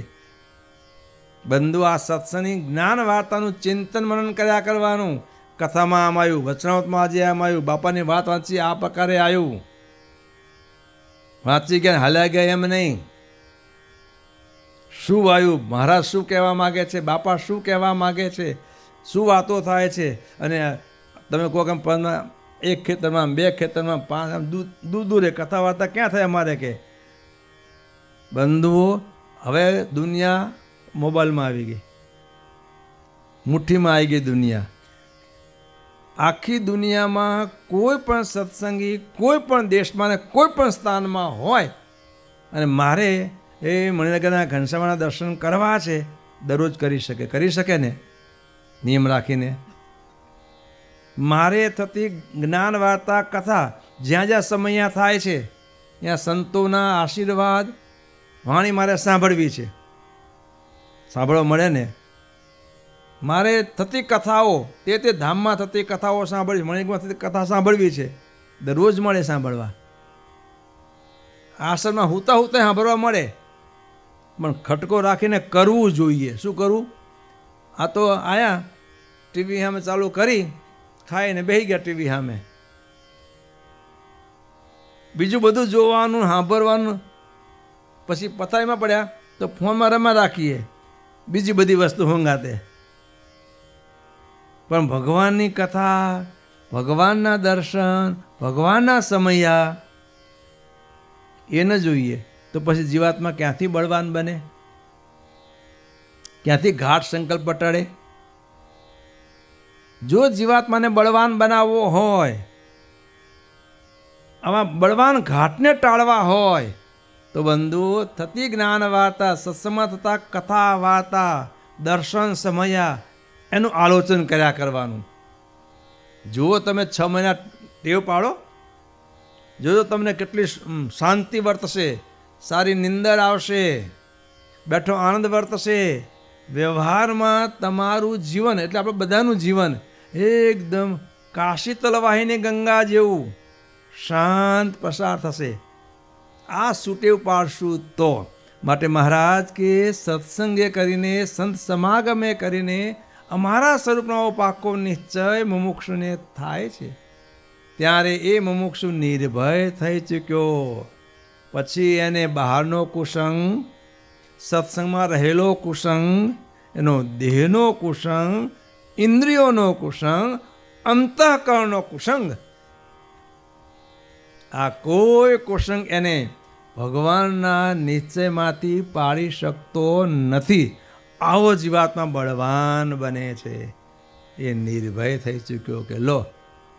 બંધુ આ સત્સંગની જ્ઞાન વાર્તાનું ચિંતન મનન કર્યા કરવાનું. કથામાં આમ આવ્યું, વચનાવતમાં આજે આમ આવ્યું, બાપાની વાત વાંચી આ પ્રકારે આવ્યું, વાંચી ગયા હાલ્યા ગયા એમ નહીં. શું આવ્યું, મહારાજ શું કહેવા માગે છે, બાપા શું કહેવા માગે છે, શું વાતો થાય છે. અને તમે કહો કે એક ખેતરમાં, બે ખેતરમાં, પાંચ, દૂર દૂર કથા વાર્તા ક્યાં થાય અમારે. કે બંધુઓ હવે દુનિયા મોબાઈલમાં આવી ગઈ, મુઠ્ઠીમાં આવી ગઈ દુનિયા. આખી દુનિયામાં કોઈ પણ સત્સંગી કોઈ પણ દેશમાં ને કોઈ પણ સ્થાનમાં હોય અને મારે એ મણિનગરના ઘનશ્યામના દર્શન કરવા છે, દરરોજ કરી શકે ને નિયમ રાખીને. મારે થતી જ્ઞાન વાર્તા કથા જ્યાં જ્યાં સમયા થાય છે ત્યાં સંતોના આશીર્વાદ વાણી મારે સાંભળવી છે, સાંભળવા મળે ને. મારે થતી કથાઓ તે ધામમાં થતી કથાઓ સાંભળવી, મણિનગરમાં થતી કથા સાંભળવી છે, દરરોજ મળે સાંભળવા. આશ્રમમાં હુતા સાંભળવા મળે, પણ ખટકો રાખીને કરવું જોઈએ. શું કરવું? આ તો આયા ટીવી સામે ચાલુ કરી, ખાઈને બેસી ગયા ટીવી સામે, બીજું બધું જોવાનું સાંભળવાનું, પછી પથારીમાં પડ્યા તો ફોનમાં રમા રાખીએ, બીજી બધી વસ્તુ હંગાતે. પણ ભગવાનની કથા, ભગવાનના દર્શન, ભગવાનના સમયા એ ન જોઈએ તો પછી જીવાત્મા ક્યાંથી બળવાન બને, ક્યાંથી ઘાટ સંકલ્પ ટળે. જો જીવાત્માને બળવાન બનાવવો હોય, આવા બળવાન ઘાટને ટાળવા હોય તો બંધુ થતી જ્ઞાન વાર્તા, સત્સંગમાં થતા કથા વાર્તા, દર્શન સમયા એનું આલોચન કર્યા કરવાનું. જુઓ તમે 6 મહિના ટેવ પાડો, જોજો તમને કેટલી શાંતિ વર્તશે, સારી નિંદર આવશે, બેઠો આનંદ વર્તશે. વ્યવહારમાં તમારું જીવન એટલે આપણે બધાનું જીવન એકદમ કાશી તલવાહીની ગંગા જેવું શાંત પસાર થશે. આ સુટેવ પાડશું તો. માટે મહારાજ કે સત્સંગે કરીને, સંત સમાગમે કરીને અમારા સ્વરૂપનો પાકો નિશ્ચય મુમુક્ષુને થાય છે. ત્યારે એ મુમુક્ષુ નિર્ભય થઈ ચૂક્યો. પછી એને બહારનો કુસંગ, સત્સંગમાં રહેલો કુસંગ, એનો દેહનો કુસંગ, ઇન્દ્રિયોનો કુસંગ, અંતઃકરણનો કુસંગ, આ કોઈ કુસંગ એને ભગવાનના નિશ્ચયમાંથી પાડી શકતો નથી. આવો જીવાત્મા બળવાન બને છે. એ નિર્ભય થઈ ચૂક્યો. કે લો,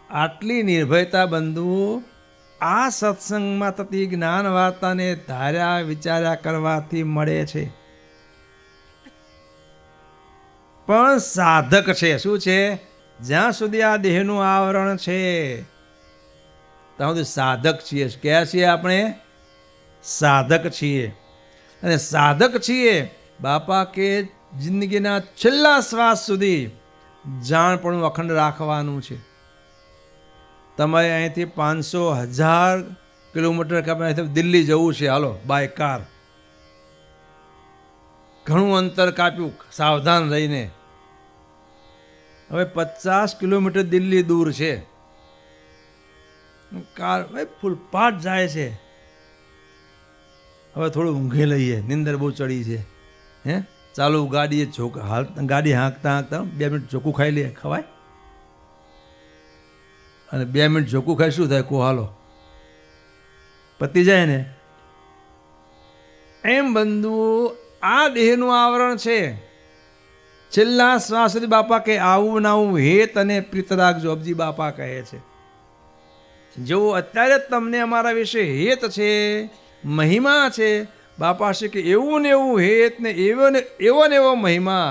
આટલી નિર્ભયતા બંધુઓ આ સત્સંગમાં થતી જ્ઞાન વાર્તાને ધાર્યા વિચાર્યા કરવાથી મળે છે. પણ સાધક છે. શું છે? જ્યાં સુધી આ દેહનું આવરણ છે ત્યાં સુધી સાધક છીએ. ક્યાં છીએ આપણે? સાધક છીએ. અને સાધક છીએ બાપા કે જિંદગીના છેલ્લા શ્વાસ સુધી જાણપણું અખંડ રાખવાનું છે. તમારે અહીંથી 500,000 કિલોમીટર કે અહીંથી દિલ્હી જવું છે, હાલો બાય કાર, ઘણું અંતર કાપ્યું સાવધાન રહીને. હવે 50 કિલોમીટર દિલ્હી દૂર છે, કાર ભાઈ ફૂલ પાટ જાય છે. હવે થોડું ઊંઘી લઈએ, નિંદર બહુ ચડી છે. ચાલુ ગાડીએ ગાડી હાંકતા હાંકતા 2 મિનિટ ચોખ્ખું ખાઈ લઈએ. ખવાય? અને 2 મિનિટ ચોખ્ખું ખાઈ શું થાય? કો હાલો પતી જાય ને. એમ બંધુ આ દેહનું આવરણ છે. છેલ્લા શ્વાસ સુધી બાપા કે આવું નાવું હેત અને પ્રીત રાખજો, અબજી બાપા કહે છે. જો અત્યારે તમને અમારા વિશે હેત છે, મહિમા છે, બાપા છે કે એવું ને એવું હેત ને એવો ને એવો મહિમા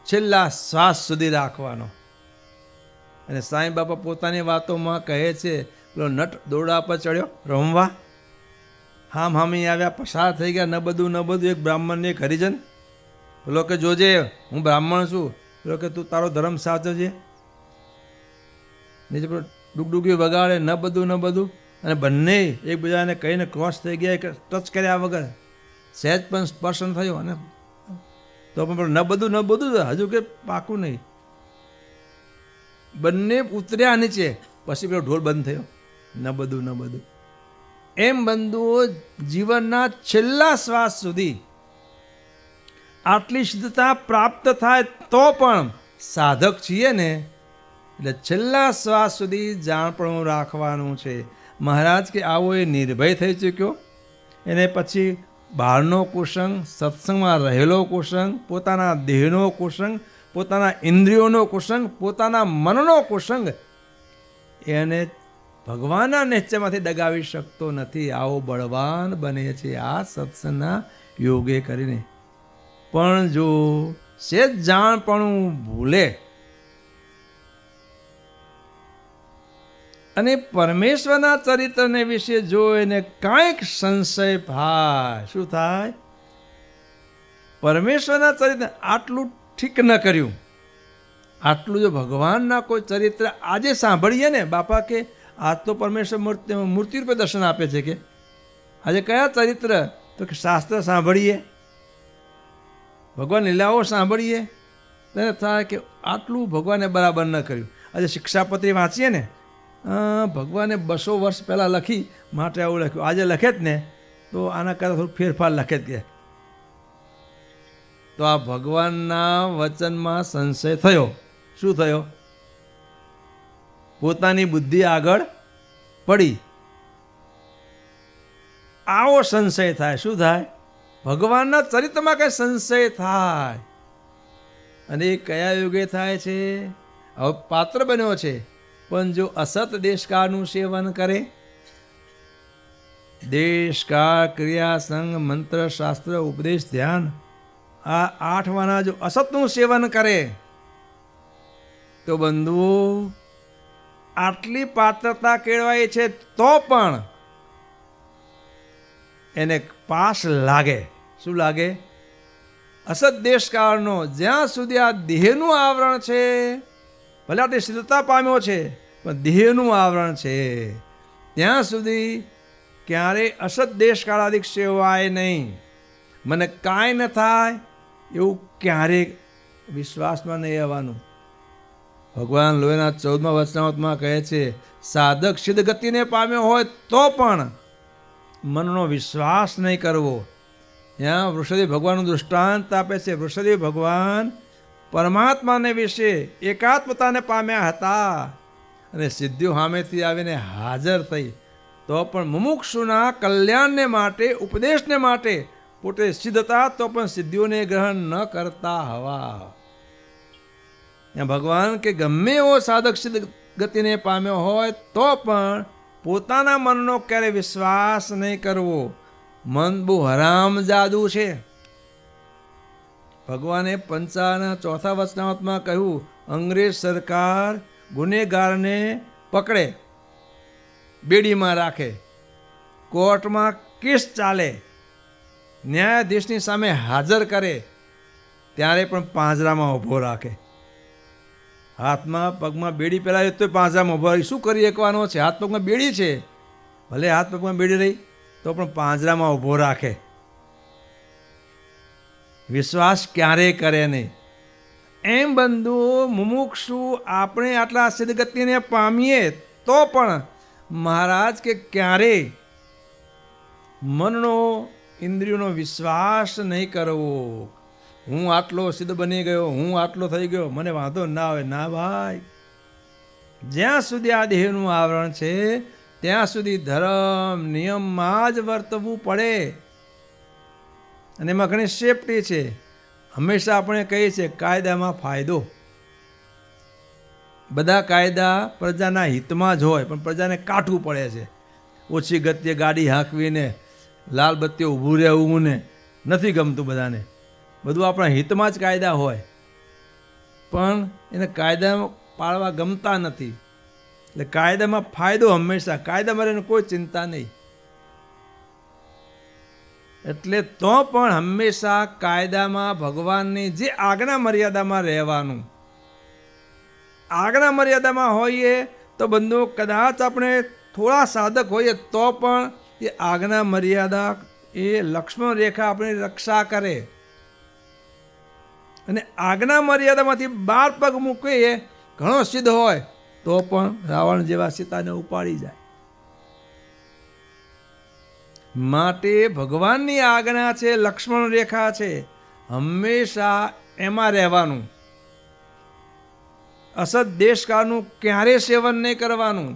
છેલ્લા શ્વાસ સુધી રાખવાનો. અને સાંઈ બાપા પોતાની વાતોમાં કહે છે, પેલો નટ દોરડા પર ચડ્યો રમવા, હામી આવ્યા, પસાર થઈ ગયા, ન બધું એક બ્રાહ્મણ એક હરિજન. પેલો કે જોજે હું બ્રાહ્મણ છું, પેલો કે તું તારો ધર્મ સાચવજે. નીચે પેલો ડુગડુગી વગાડે, ન બધું અને બંને એકબીજાને કહીને ક્રોસ થઈ ગયા, ટચ કર્યા વગર સહેજ પણ સ્પર્શ થયો. અને તો પણ ન બધું હજુ કે પાકું નહીં. બંને ઉતર્યા નીચે, પછી પેલો ઢોલ બંધ થયો. ન બધું એમ બંધુઓ જીવનના છેલ્લા શ્વાસ સુધી આટલી સિદ્ધતા પ્રાપ્ત થાય તો પણ સાધક છીએ ને, એટલે છેલ્લા શ્વાસ સુધી જાણપણું રાખવાનું છે. મહારાજ કે આવો એ નિર્ભય થઈ ચૂક્યો. એને પછી બહારનો કુસંગ, સત્સંગમાં રહેલો કુસંગ, પોતાના દેહનો કુસંગ, પોતાના ઇન્દ્રિયોનો કુસંગ, પોતાના મનનો કુસંગ એને ભગવાનના નિશ્ચયમાંથી દગાવી શકતો નથી. આવો બળવાન બને છે આ સત્સંગના યોગે કરીને. પણ જો સેજ જાણપણું ભૂલે અને પરમેશ્વરના ચરિત્રને વિશે જો એને કાંઈક સંશય થાય, શું થાય? પરમેશ્વરના ચરિત્ર આટલું ઠીક ન કર્યું, આટલું જો ભગવાનના કોઈ ચરિત્ર આજે સાંભળીએ ને, બાપા કે આજ તો પરમેશ્વર મૂર્તિ રૂપે દર્શન આપે છે. કે આજે કયા ચરિત્ર? તો કે શાસ્ત્ર સાંભળીએ, ભગવાન લીલાઓ સાંભળીએ, તેને થાય કે આટલું ભગવાને બરાબર ન કર્યું. આજે શિક્ષાપત્રી વાંચીએ ને, ભગવાને 200 વર્ષ પહેલાં લખી માટે આવું લખ્યું, આજે લખે જ ને તો આના કરતાં થોડું ફેરફાર લખે જ. તો આ ભગવાનના વચનમાં સંશય થયો. શું થયો? પોતાની બુદ્ધિ આગળ પડી. આવો સંશય થાય. શું થાય? ભગવાનના ચરિત્રમાં કઈ સંશય થાય. અને એ કયા યુગે થાય છે? હવે પાત્ર બન્યો છે, પણ જો અસત દેશકાળનું સેવન કરે, દેશકાળ, ક્રિયા, સંગ, મંત્ર, શાસ્ત્ર, ઉપદેશ, ધ્યાન, આ 8 વાના જો અસતનું સેવન કરે તો બંધુઓ આટલી પાત્રતા કેળવાય છે તો પણ એને પાસ લાગે. શું લાગે? અસત દેશકાળનો. જ્યાં સુધી આ દેહનું આવરણ છે, ભલે આટલી સિદ્ધતા પામ્યો છે, પણ દેહનું આવરણ છે, ત્યાં સુધી ક્યારેય અસત દેશકાળાદિક સેવાય નહીં. મને કાંઈ ન થાય એવું ક્યારેય વિશ્વાસમાં નહીં આવવાનું. ભગવાન લોહીના 14મા વચનામૃતમાં કહે છે, સાધક સિદ્ધ ગતિને પામ્યો હોય તો પણ મનનો વિશ્વાસ નહીં કરવો. ત્યાં વૃષદેવ ભગવાનનું દૃષ્ટાંત આપે છે. વૃષદેવ ભગવાન પરમાત્માને વિશે એકાત્મતાને પામ્યા હતા અને સિદ્ધિઓ સામેથી આવીને હાજર થઈ, તો પણ મુમુક્ષુના કલ્યાણને માટે, ઉપદેશને માટે પોતે સિદ્ધ હતા તો પણ સિદ્ધિઓને ગ્રહણ ન કરતા હવા. ત્યાં ભગવાન કે ગમે એવો સાધક સિદ્ધ ગતિને પામ્યો હોય તો પણ પોતાના મનનો ક્યારે વિશ્વાસ નહીં કરવો. મન બહુ હરામ જાદુ છે. ભગવાને 55 વચનામૃતમાં કહ્યું, અંગ્રેજ સરકાર ગુનેગારને પકડે, બેડીમાં રાખે, કોર્ટમાં કેસ ચાલે, ન્યાયાધીશની સામે હાજર કરે, ત્યારે પણ પાંજરામાં ઊભો રાખે. હાથમાં પગમાં બેડી પહેરાવી તો પાંજરામાં ઊભો રહી. શું કરી શકવાનો છે? હાથ પગમાં બેડી છે, ભલે હાથ પગમાં બેડી રહી તો પણ પાંજરામાં ઊભો રાખે. વિશ્વાસ ક્યારેય કરે નહીં. એમ બંધુઓ મુમુક્ષુ આપણે આટલા સિદ્ધગતિને પામીએ તો પણ મહારાજ કે ક્યારેય મનનો, ઇન્દ્રિયોનો વિશ્વાસ નહીં કરવો. હું આટલો સિદ્ધ બની ગયો, હું આટલો થઈ ગયો, મને વાંધો ના આવે. ના ભાઈ, જ્યાં સુધી આ દેહનું આવરણ છે ત્યાં સુધી ધર્મ નિયમમાં જ વર્તવું પડે. અને એમાં ઘણી સેફટી છે. હંમેશા આપણે કહીએ છીએ કાયદામાં ફાયદો. બધા કાયદા પ્રજાના હિતમાં જ હોય, પણ પ્રજાને કાઠવું પડે છે. ઓછી ગતિએ ગાડી હાંકવીને લાલ બત્તીઓ ઊભું રહેવું ને નથી ગમતું બધાને. બધું આપણા હિતમાં જ કાયદા હોય, પણ એને કાયદા પાળવા ગમતા નથી. એટલે કાયદામાં ફાયદો હંમેશા, કાયદામાં એને કોઈ ચિંતા નહીં. એટલે તો પણ હંમેશા કાયદામાં ભગવાનની જે આજ્ઞા મર્યાદામાં રહેવાનું. આજ્ઞા મર્યાદામાં હોઈએ તો બંધુ કદાચ આપણે થોડા સાધક હોઈએ તો પણ એ આજ્ઞા મર્યાદા એ લક્ષ્મણ રેખા આપણી રક્ષા કરે. અને આજ્ઞા મર્યાદામાંથી 12 પગ મૂકીએ ઘણો સિદ્ધ હોય તો પણ રાવણ જેવા સીતાને ઉપાડી જાય. માટે ભગવાનની આજ્ઞા છે, લક્ષ્મણ રેખા છે, હંમેશા એમાં રહેવાનું. અસદ દેશકાળનું ક્યારેય સેવન નહીં કરવાનું.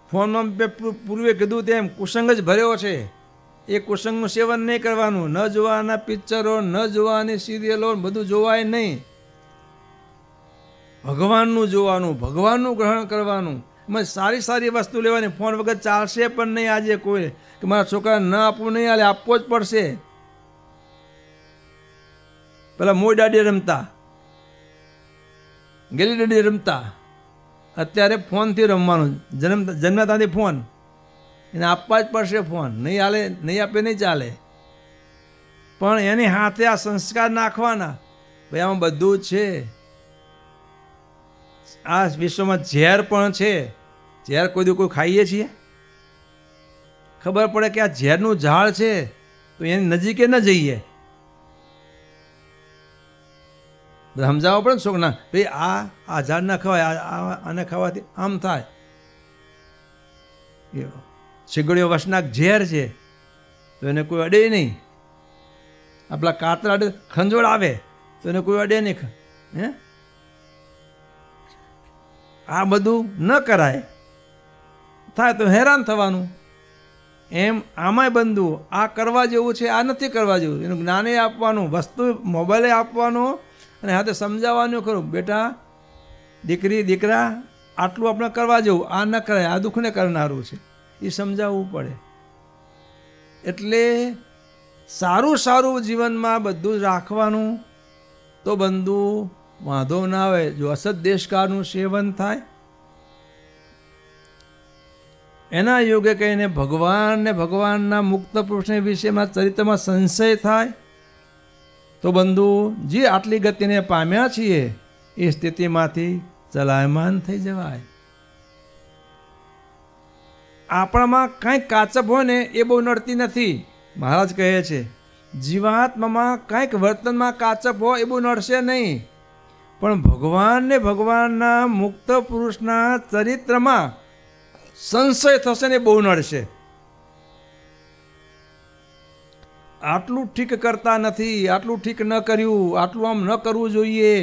ફોનમાં પૂર્વે કીધું તેમ કુસંગ જ ભર્યો છે. એ કુસંગનું સેવન નહીં કરવાનું. ન જોવાના પિક્ચરો, ન જોવાની સિરિયલો, બધું જોવાય નહીં. ભગવાનનું જોવાનું, ભગવાનનું ગ્રહણ કરવાનું. એમાં સારી સારી વસ્તુ લેવાની. ફોન વગર ચાલશે પણ નહીં. આજે કોઈ કે મારા છોકરાને ન આપવું નહીં, હાલે આપવો જ પડશે. પેલા મોય દાડી રમતા, ગેલી દાડી રમતા. અત્યારે ફોનથી રમવાનું. જન્મતાથી ફોન, એને આપવા જ પડશે ફોન. નહીં હાલે, નહીં આપે નહીં ચાલે. પણ એની હાથે આ સંસ્કાર નાખવાના. ભાઈ આમાં બધું જ છે. આ વિશ્વમાં ઝેર પણ છે. ઝેર કોઈ દી કોઈ ખાઈએ છીએ? ખબર પડે કે આ ઝેરનું ઝાડ છે તો એની નજીકે ન જઈએ. સમજાવવા પડે ને છોકરા, ભાઈ આ ઝાડ ના ખવાય, આને ખાવાથી આમ થાય. શીગડીઓ વસનાક ઝેર છે તો એને કોઈ અડે નહીં. આપણા કાતરા ખંજોળ આવે તો એને કોઈ અડે નહીં. હે, આ બધું ન કરાય. થાય તો હેરાન થવાનું. એમ આમાંય બંધુ આ કરવા જેવું છે, આ નથી કરવા જેવું. એનું જ્ઞાને આપવાનું, વસ્તુ મોબાઈલે આપવાનું અને હાથે સમજાવવાનું ખરું. બેટા, દીકરી, દીકરા, આટલું આપણે કરવા જેવું, આ ન કરાય, આ દુઃખને કરનારું છે, એ સમજાવવું પડે. એટલે સારું સારું જીવનમાં બધું જ રાખવાનું તો બંધુ વાંધો ના આવે. જો અસદ દેશકાળનું સેવન થાય, એના યોગે કહીને ભગવાન ને ભગવાનના મુક્ત પુરુષને વિશેમાં ચરિત્રમાં સંશય થાય તો બંધુ જે આટલી ગતિને પામ્યા છીએ એ સ્થિતિમાંથી ચલાયમાન થઈ જવાય. આપણામાં કંઈક કાચપ હોય ને એ બહુ નડતી નથી. મહારાજ કહે છે જીવાત્મામાં કંઈક વર્તનમાં કાચપ હોય એ બહુ નડશે નહીં, પણ ભગવાન ને ભગવાનના મુક્ત પુરુષના ચરિત્રમાં સંશય થશે ને બહુ નડશે. આટલું ઠીક કરતા નથી, આટલું ઠીક ન કર્યું, આટલું આમ ન કરવું જોઈએ,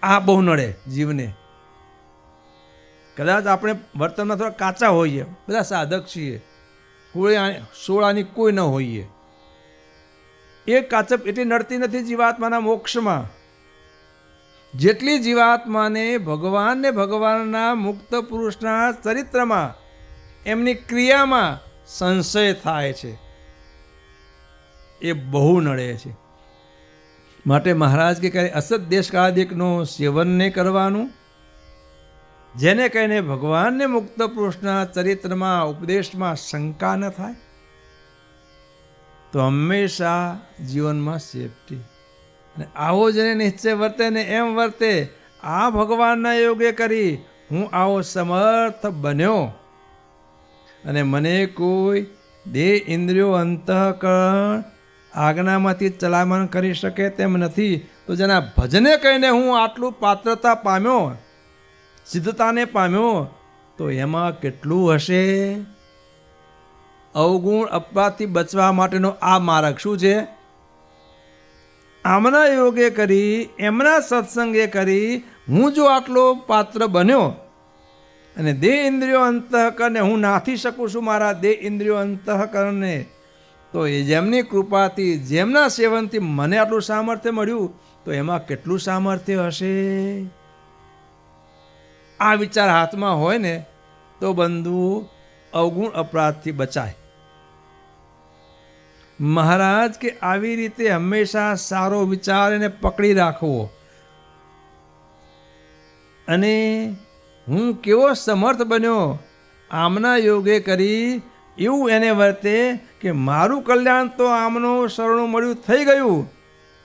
આ બહુ નડે જીવને. કદાચ આપણે વર્તનમાં થોડા કાચા હોઈએ, બધા સાધક છીએ, સોળાની કોઈ ન હોઈએ, એ કાચપ એટલી નડતી નથી જીવાત્માના મોક્ષમાં જેટલી જીવાત્માને ભગવાન ને ભગવાનના મુક્ત પુરુષના ચરિત્રમાં, એમની ક્રિયામાં સંશય થાય છે, એ બહુ નડે છે. માટે મહારાજ કે અસત દેશકાળાદિકનું સેવન નહીં કરવાનું, જેને કહીને ભગવાનને મુક્ત પુરુષના ચરિત્રમાં, ઉપદેશમાં શંકા ન થાય તો હંમેશા જીવનમાં સેફટી. અને આવો જેને નિશ્ચય વર્તે ને એમ વર્તે, આ ભગવાનના યોગે કરી હું આવો સમર્થ બન્યો અને મને કોઈ દેહ, ઇન્દ્રિયો, અંતઃકરણ આજ્ઞામાંથી ચલામણ કરી શકે તેમ નથી, તો જેના ભજને કહીને હું આટલું પાત્રતા પામ્યો, સિદ્ધતાને પામ્યો, તો એમાં કેટલું હશે. અવગુણ અપવાદથી બચવા માટેનો આ માર્ગ શું છે? આમના યોગે કરી, એમના સત્સંગે કરી હું જો આટલો પાત્ર બન્યો અને દેહ ઇન્દ્રિયો અંતઃકરણને હું નાથી શકું છું મારા દેહ ઇન્દ્રિયો અંતઃકરણને, તો એ જેમની કૃપાથી જેમના સેવનથી મને આટલું સામર્થ્ય મળ્યું, તો એમાં કેટલું સામર્થ્ય હશે. આ વિચાર હાથમાં હોય ને તો બંધુ અવગુણ અપરાધથી બચાય. મહારાજ કે આવી રીતે હંમેશા સારો વિચાર એને પકડી રાખવો, અને હું કેવો સમર્થ બન્યો આમના યોગે કરી એવું એને વર્તે કે મારું કલ્યાણ તો આમનું શરણું મળ્યું થઈ ગયું,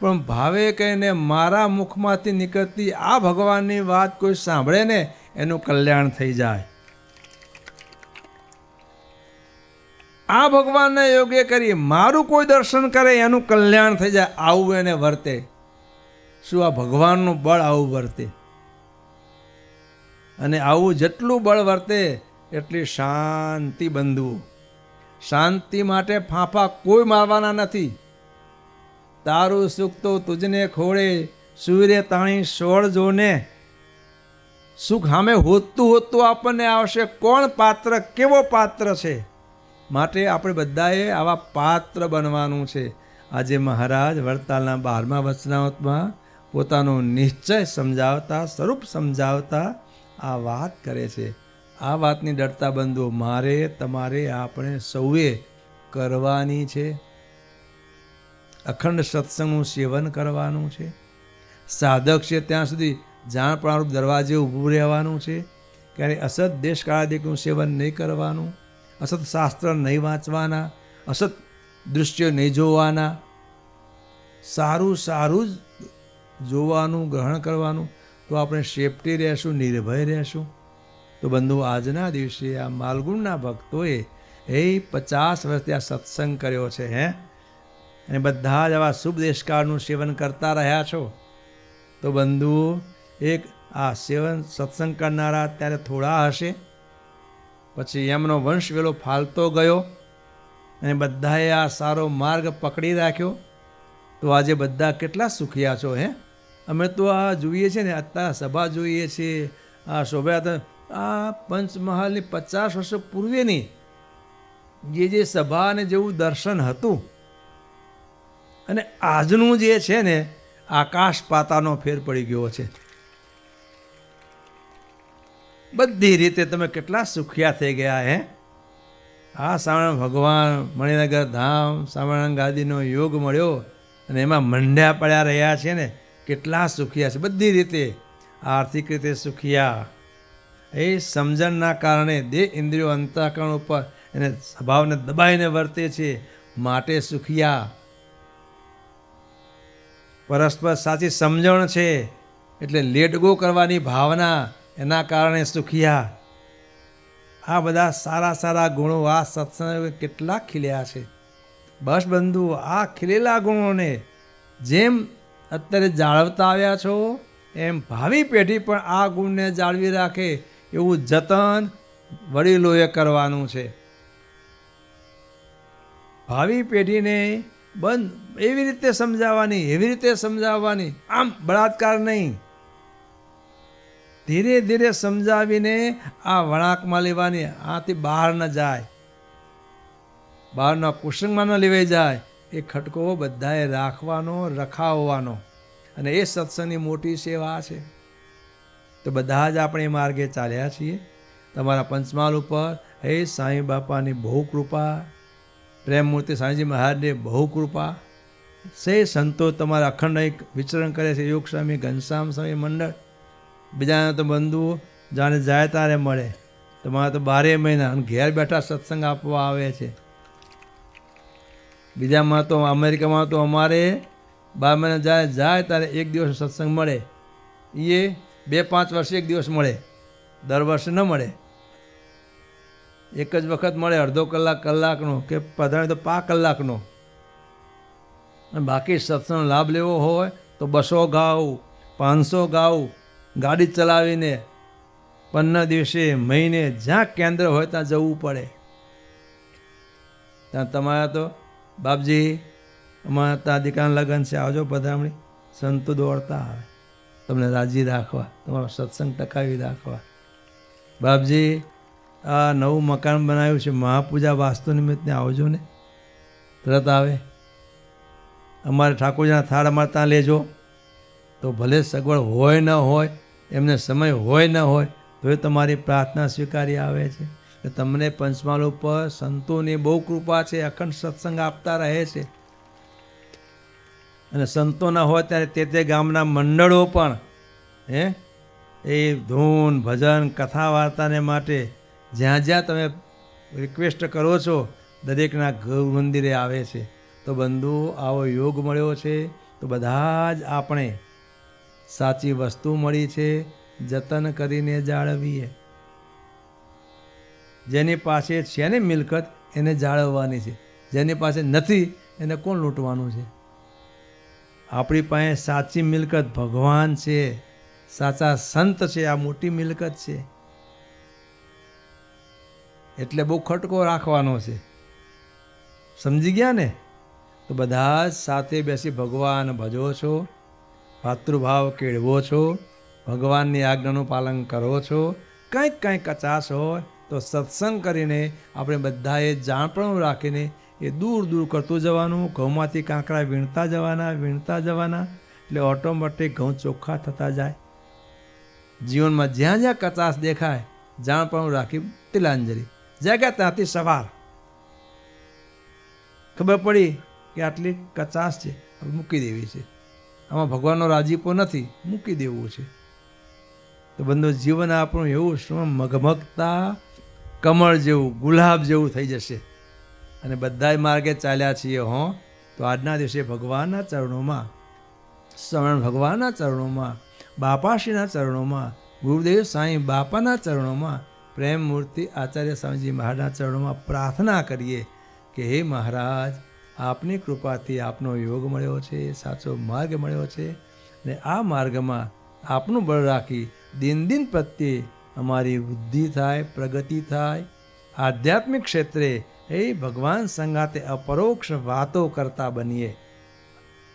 પણ ભાવે કહીને મારા મુખમાંથી નીકળતી આ ભગવાનની વાત કોઈ સાંભળે ને એનું કલ્યાણ થઈ જાય. આ ભગવાનને યોગ્ય કરી મારું કોઈ દર્શન કરે એનું કલ્યાણ થઈ જાય, આવું એને વર્તે. શું આ ભગવાનનું બળ આવું વર્તે? અને આવું જેટલું બળ વર્તે એટલી શાંતિ બંધુ. શાંતિ માટે ફાંફા કોઈ મારવાના નથી. તારું સુખ તો તુજને ખોળે, સૂર્ય તાણી સોળ જોને. સુખ સામે હોતું આપણને આવશે. કોણ પાત્ર, કેવો પાત્ર છે? માટે આપણે બધાએ આવા પાત્ર બનવાનું છે. આજે મહારાજ વડતાલના 12મા વચનામૃતમાં પોતાનો નિશ્ચય સમજાવતા, સ્વરૂપ સમજાવતા આ વાત કરે છે. આ વાતની ડરતા બંધુઓ મારે તમારે આપણે સૌએ કરવાની છે. અખંડ સત્સંગનું સેવન કરવાનું છે. સાધક છે ત્યાં સુધી જાણપણારૂપ દરવાજે ઊભું રહેવાનું છે. ક્યારેય અસત દેશ કાળાદિકનું સેવન નહીં કરવાનું, અસત શાસ્ત્ર નહીં વાંચવાના, અસત દૃશ્યો નહીં જોવાના, સારું સારું જ જોવાનું, ગ્રહણ કરવાનું. તો આપણે સેફટી રહેશું, નિર્ભય રહેશું. તો બંધુ આજના દિવસે આ માલગુણના ભક્તોએ 50 વર્ષથી આ સત્સંગ કર્યો છે, અને બધા જ આવા શુભ દેશકાળનું સેવન કરતા રહ્યા છો. તો બંધુ એક આ સેવન સત્સંગ કરનારા ત્યારે થોડા હશે, પછી એમનો વંશ વેલો ફાલતો ગયો, અને બધાએ આ સારો માર્ગ પકડી રાખ્યો. તો આજે બધા કેટલા સુખિયા છો. અમે તો આ જોઈએ છીએ ને, અત્યારે સભા જોઈએ છીએ, આ શોભા, આ પંચમહાલની 50 વર્ષ પૂર્વેની જે સભા અને જેવું દર્શન હતું અને આજનું જે છે ને, આકાશ પાતાનો ફેર પડી ગયો છે. બધી રીતે તમે કેટલા સુખિયા થઈ ગયા. આ સામણ ભગવાન મણિનગર ધામ સામણ ગાદીનો યોગ મળ્યો અને એમાં મંડ્યા પડ્યા રહ્યા છે ને, કેટલા સુખિયા છે. બધી રીતે આર્થિક રીતે સુખિયા. એ સમજણના કારણે દેહ ઇન્દ્રિયો અંતઃકરણ ઉપર એને સ્વભાવને દબાઈને વર્તે છે, માટે સુખિયા. પરસ્પર સાચી સમજણ છે એટલે લેટગો કરવાની ભાવના, એના કારણે સુખિયા. આ બધા સારા સારા ગુણો આ સત્સંગ કેટલા ખીલ્યા છે. બસ બંધુ આ ખીલેલા ગુણોને જેમ અત્યારે જાળવતા આવ્યા છો, એમ ભાવિ પેઢી પણ આ ગુણને જાળવી રાખે એવું જતન વડીલોએ કરવાનું છે. ભાવિ પેઢીને એવી રીતે સમજાવવાની, એવી રીતે સમજાવવાની, આમ બળાત્કાર નહીં, ધીરે ધીરે સમજાવીને આ વળાંકમાં લેવાની. આથી બહાર ન જાય, બહારના કુસંગમાં ન લેવાઈ જાય. એ ખટકો બધાએ રાખવાનો, રખાવવાનો, અને એ સત્સંગની મોટી સેવા છે. તો બધા જ આપણે એ માર્ગે ચાલ્યા છીએ. તમારા પંચમહાલ ઉપર સાંઈ બાપાની બહુ કૃપા, પ્રેમમૂર્તિ સ્વામીજી મહારાજની બહુ કૃપા છે. સંતો તમારા અખંડ વિચરણ કરે છે. યોગ સ્વામી, ઘનશ્યામ સ્વામી મંડળ, બીજાના તો બંધુઓ જાણે જાય તારે મળે. તમારા તો 12 મહિના ઘેર બેઠા સત્સંગ આપવા આવે છે. બીજામાં તો અમેરિકામાં તો અમારે 12 મહિના જાય ત્યારે એક દિવસ સત્સંગ મળે. એ 2-5 વર્ષે એક દિવસ મળે, દર વર્ષે ન મળે. એક જ વખત મળે, અડધો કલાક, કલાકનો, કે પધારે તો 5 કલાકનો. અને બાકી સત્સંગનો લાભ લેવો હોય તો 200 ગાઉ, 500 ગાઉ, ગાડી ચલાવીને 15 દિવસે, મહિને, જ્યાં કેન્દ્ર હોય ત્યાં જવું પડે. ત્યાં તમારા તો બાપજી અમારા ત્યાં દીકરાના લગ્ન છે, આવજો પધરામણી. સંતો દોડતા આવે તમને રાજી રાખવા, તમારો સત્સંગ ટકાવી રાખવા. બાપજી આ નવું મકાન બનાવ્યું છે, મહાપૂજા વાસ્તુ નિમિત્તે આવજો ને. તરત આવે. અમારે ઠાકોરજીના થાળ અમારે ત્યાં લેજો. તો ભલે સગવડ હોય ન હોય, એમને સમય હોય ન હોય, તો એ તમારી પ્રાર્થના સ્વીકારી આવે છે. તો તમને પંચમહાલ ઉપર સંતોની બહુ કૃપા છે, અખંડ સત્સંગ આપતા રહે છે. અને સંતો ના હોય ત્યારે તે ગામના મંડળો પણ એ ધૂન ભજન કથા વાર્તાને માટે જ્યાં જ્યાં તમે રિક્વેસ્ટ કરો છો દરેકના ઘર મંદિરે આવે છે. તો બંધુ આવો યોગ મળ્યો છે, તો બધા જ આપણે સાચી વસ્તુ મળી છે, જતન કરીને જાળવીએ. જેની પાસે છે ને મિલકત એને જાળવવાની છે, જેની પાસે નથી એને કોણ લૂંટવાનું છે? આપણી પાસે સાચી મિલકત ભગવાન છે, સાચા સંત છે, આ મોટી મિલકત છે. એટલે બહુ ખટકો રાખવાનો છે. સમજી ગયા ને? તો બધા જ સાથે બેસી ભગવાન ભજો છો, ભાતૃભાવ કેળવો છો, ભગવાનની આજ્ઞાનું પાલન કરો છો. કંઈક કચાશ હોય તો સત્સંગ કરીને આપણે બધાએ જાણપણું રાખીને એ દૂર દૂર કરતું જવાનું. ઘઉંમાંથી કાંકરા વીણતા જવાના, એટલે ઓટોમેટિક ઘઉં ચોખ્ખા થતા જાય. જીવનમાં જ્યાં જ્યાં કચાશ દેખાય જાણપણું રાખી તિલાંજલિ. જાગ્યા ત્યાંથી સવાર ખબર પડી કે આટલી કચાશ છે, હવે મૂકી દેવી છે, આમાં ભગવાનનો રાજીપો નથી, મૂકી દેવું છે. તો બંધુ જીવન આપણું એવું શું મગમગતા કમળ જેવું, ગુલાબ જેવું થઈ જશે. અને બધા માર્ગે ચાલ્યા છીએ તો આજના દિવસે ભગવાનના ચરણોમાં, શ્રવણ ભગવાનના ચરણોમાં, બાપાશ્રીના ચરણોમાં, ગુરુદેવ સાંઈ બાપાના ચરણોમાં, પ્રેમ મૂર્તિ આચાર્ય સ્વામીજી મહારાજના ચરણોમાં પ્રાર્થના કરીએ કે હે મહારાજ, આપની કૃપાથી આપનો યોગ મળ્યો છે, સાચો માર્ગ મળ્યો છે, અને આ માર્ગમાં આપનું બળ રાખી દિન પ્રત્યે અમારી વૃદ્ધિ થાય, પ્રગતિ થાય. આધ્યાત્મિક ક્ષેત્રે એ ભગવાન સંગાતે અપરોક્ષ વાતો કરતા બનીએ.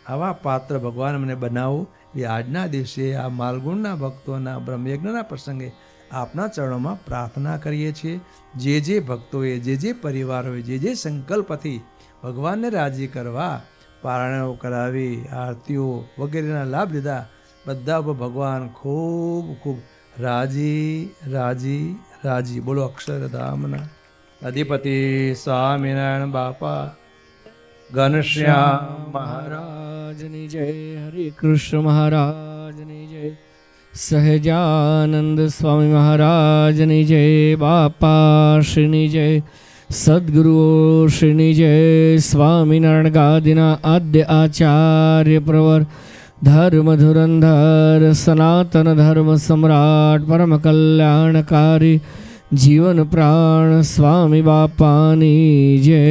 આવા પાત્ર ભગવાન અમને બનાવો એ આજના દિવસે આ માલગુણના ભક્તોના બ્રહ્મયજ્ઞના પ્રસંગે આપના ચરણોમાં પ્રાર્થના કરીએ છીએ. જે ભક્તોએ, જે પરિવારોએ જે સંકલ્પથી ભગવાનને રાજી કરવા પારણો કરાવી, આરતીઓ વગેરેના લાભ લીધા, બધા ઉપર ભગવાન ખૂબ ખૂબ રાજી. બોલો અક્ષરધામના અધિપતિ સ્વામિનારાયણ બાપા, ઘનશ્યામ મહારાજની જય, હરે કૃષ્ણ મહારાજની જય, સહજાનંદ સ્વામી મહારાજની જય, બાપા શ્રીની જય, સદગુરુઓ શ્રીની જય. સ્વામિનારાયણ ગાદીના આદ્ય આચાર્ય પ્રવર, ધર્મ ધુરંધર, સનાતન ધર્મ સમ્રાટ, પરમ કલ્યાણકારી, જીવન પ્રાણ સ્વામી બાપાની જય.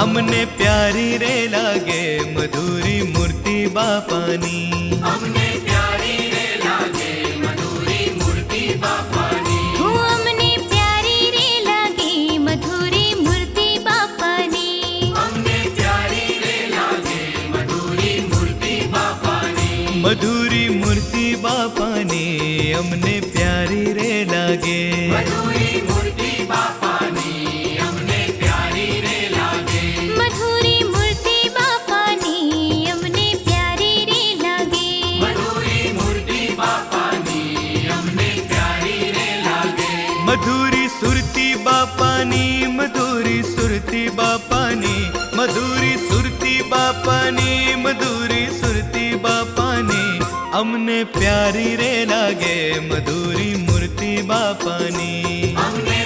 અમને પ્યારી રે લાગે મધુરી મૂર્તિ બાપાની, અમને પ્યારી રે લાગે મધુરી મૂર્તિ બાપાની, અમને પ્યારી રે લાગે મધુરી મૂર્તિ બાપાની, અમને પ્યારી રે લાગે મધુરી મૂર્તિ બાપાની, મધુરી મૂર્તિ બાપાની અમને પ્યારી રે લાગે, મધુરી મૂર્તિ બાપાની અમને પ્યારી રે લાગે, મધુરી મૂર્તિ બાપાની અમને પ્યારી રે લાગે, મધુરી મૂર્તિ બાપાની અમને પ્યારી રે લાગે, મધુરી સુરતી બાપાની, મધુરી સુરતી બાપાની, મધુરી સુરતી બાપાની, મધુરી સુરતી બાપાની અમને પ્યારી રે લાગે, મધુરી મૂર્તિ બાપાની અમને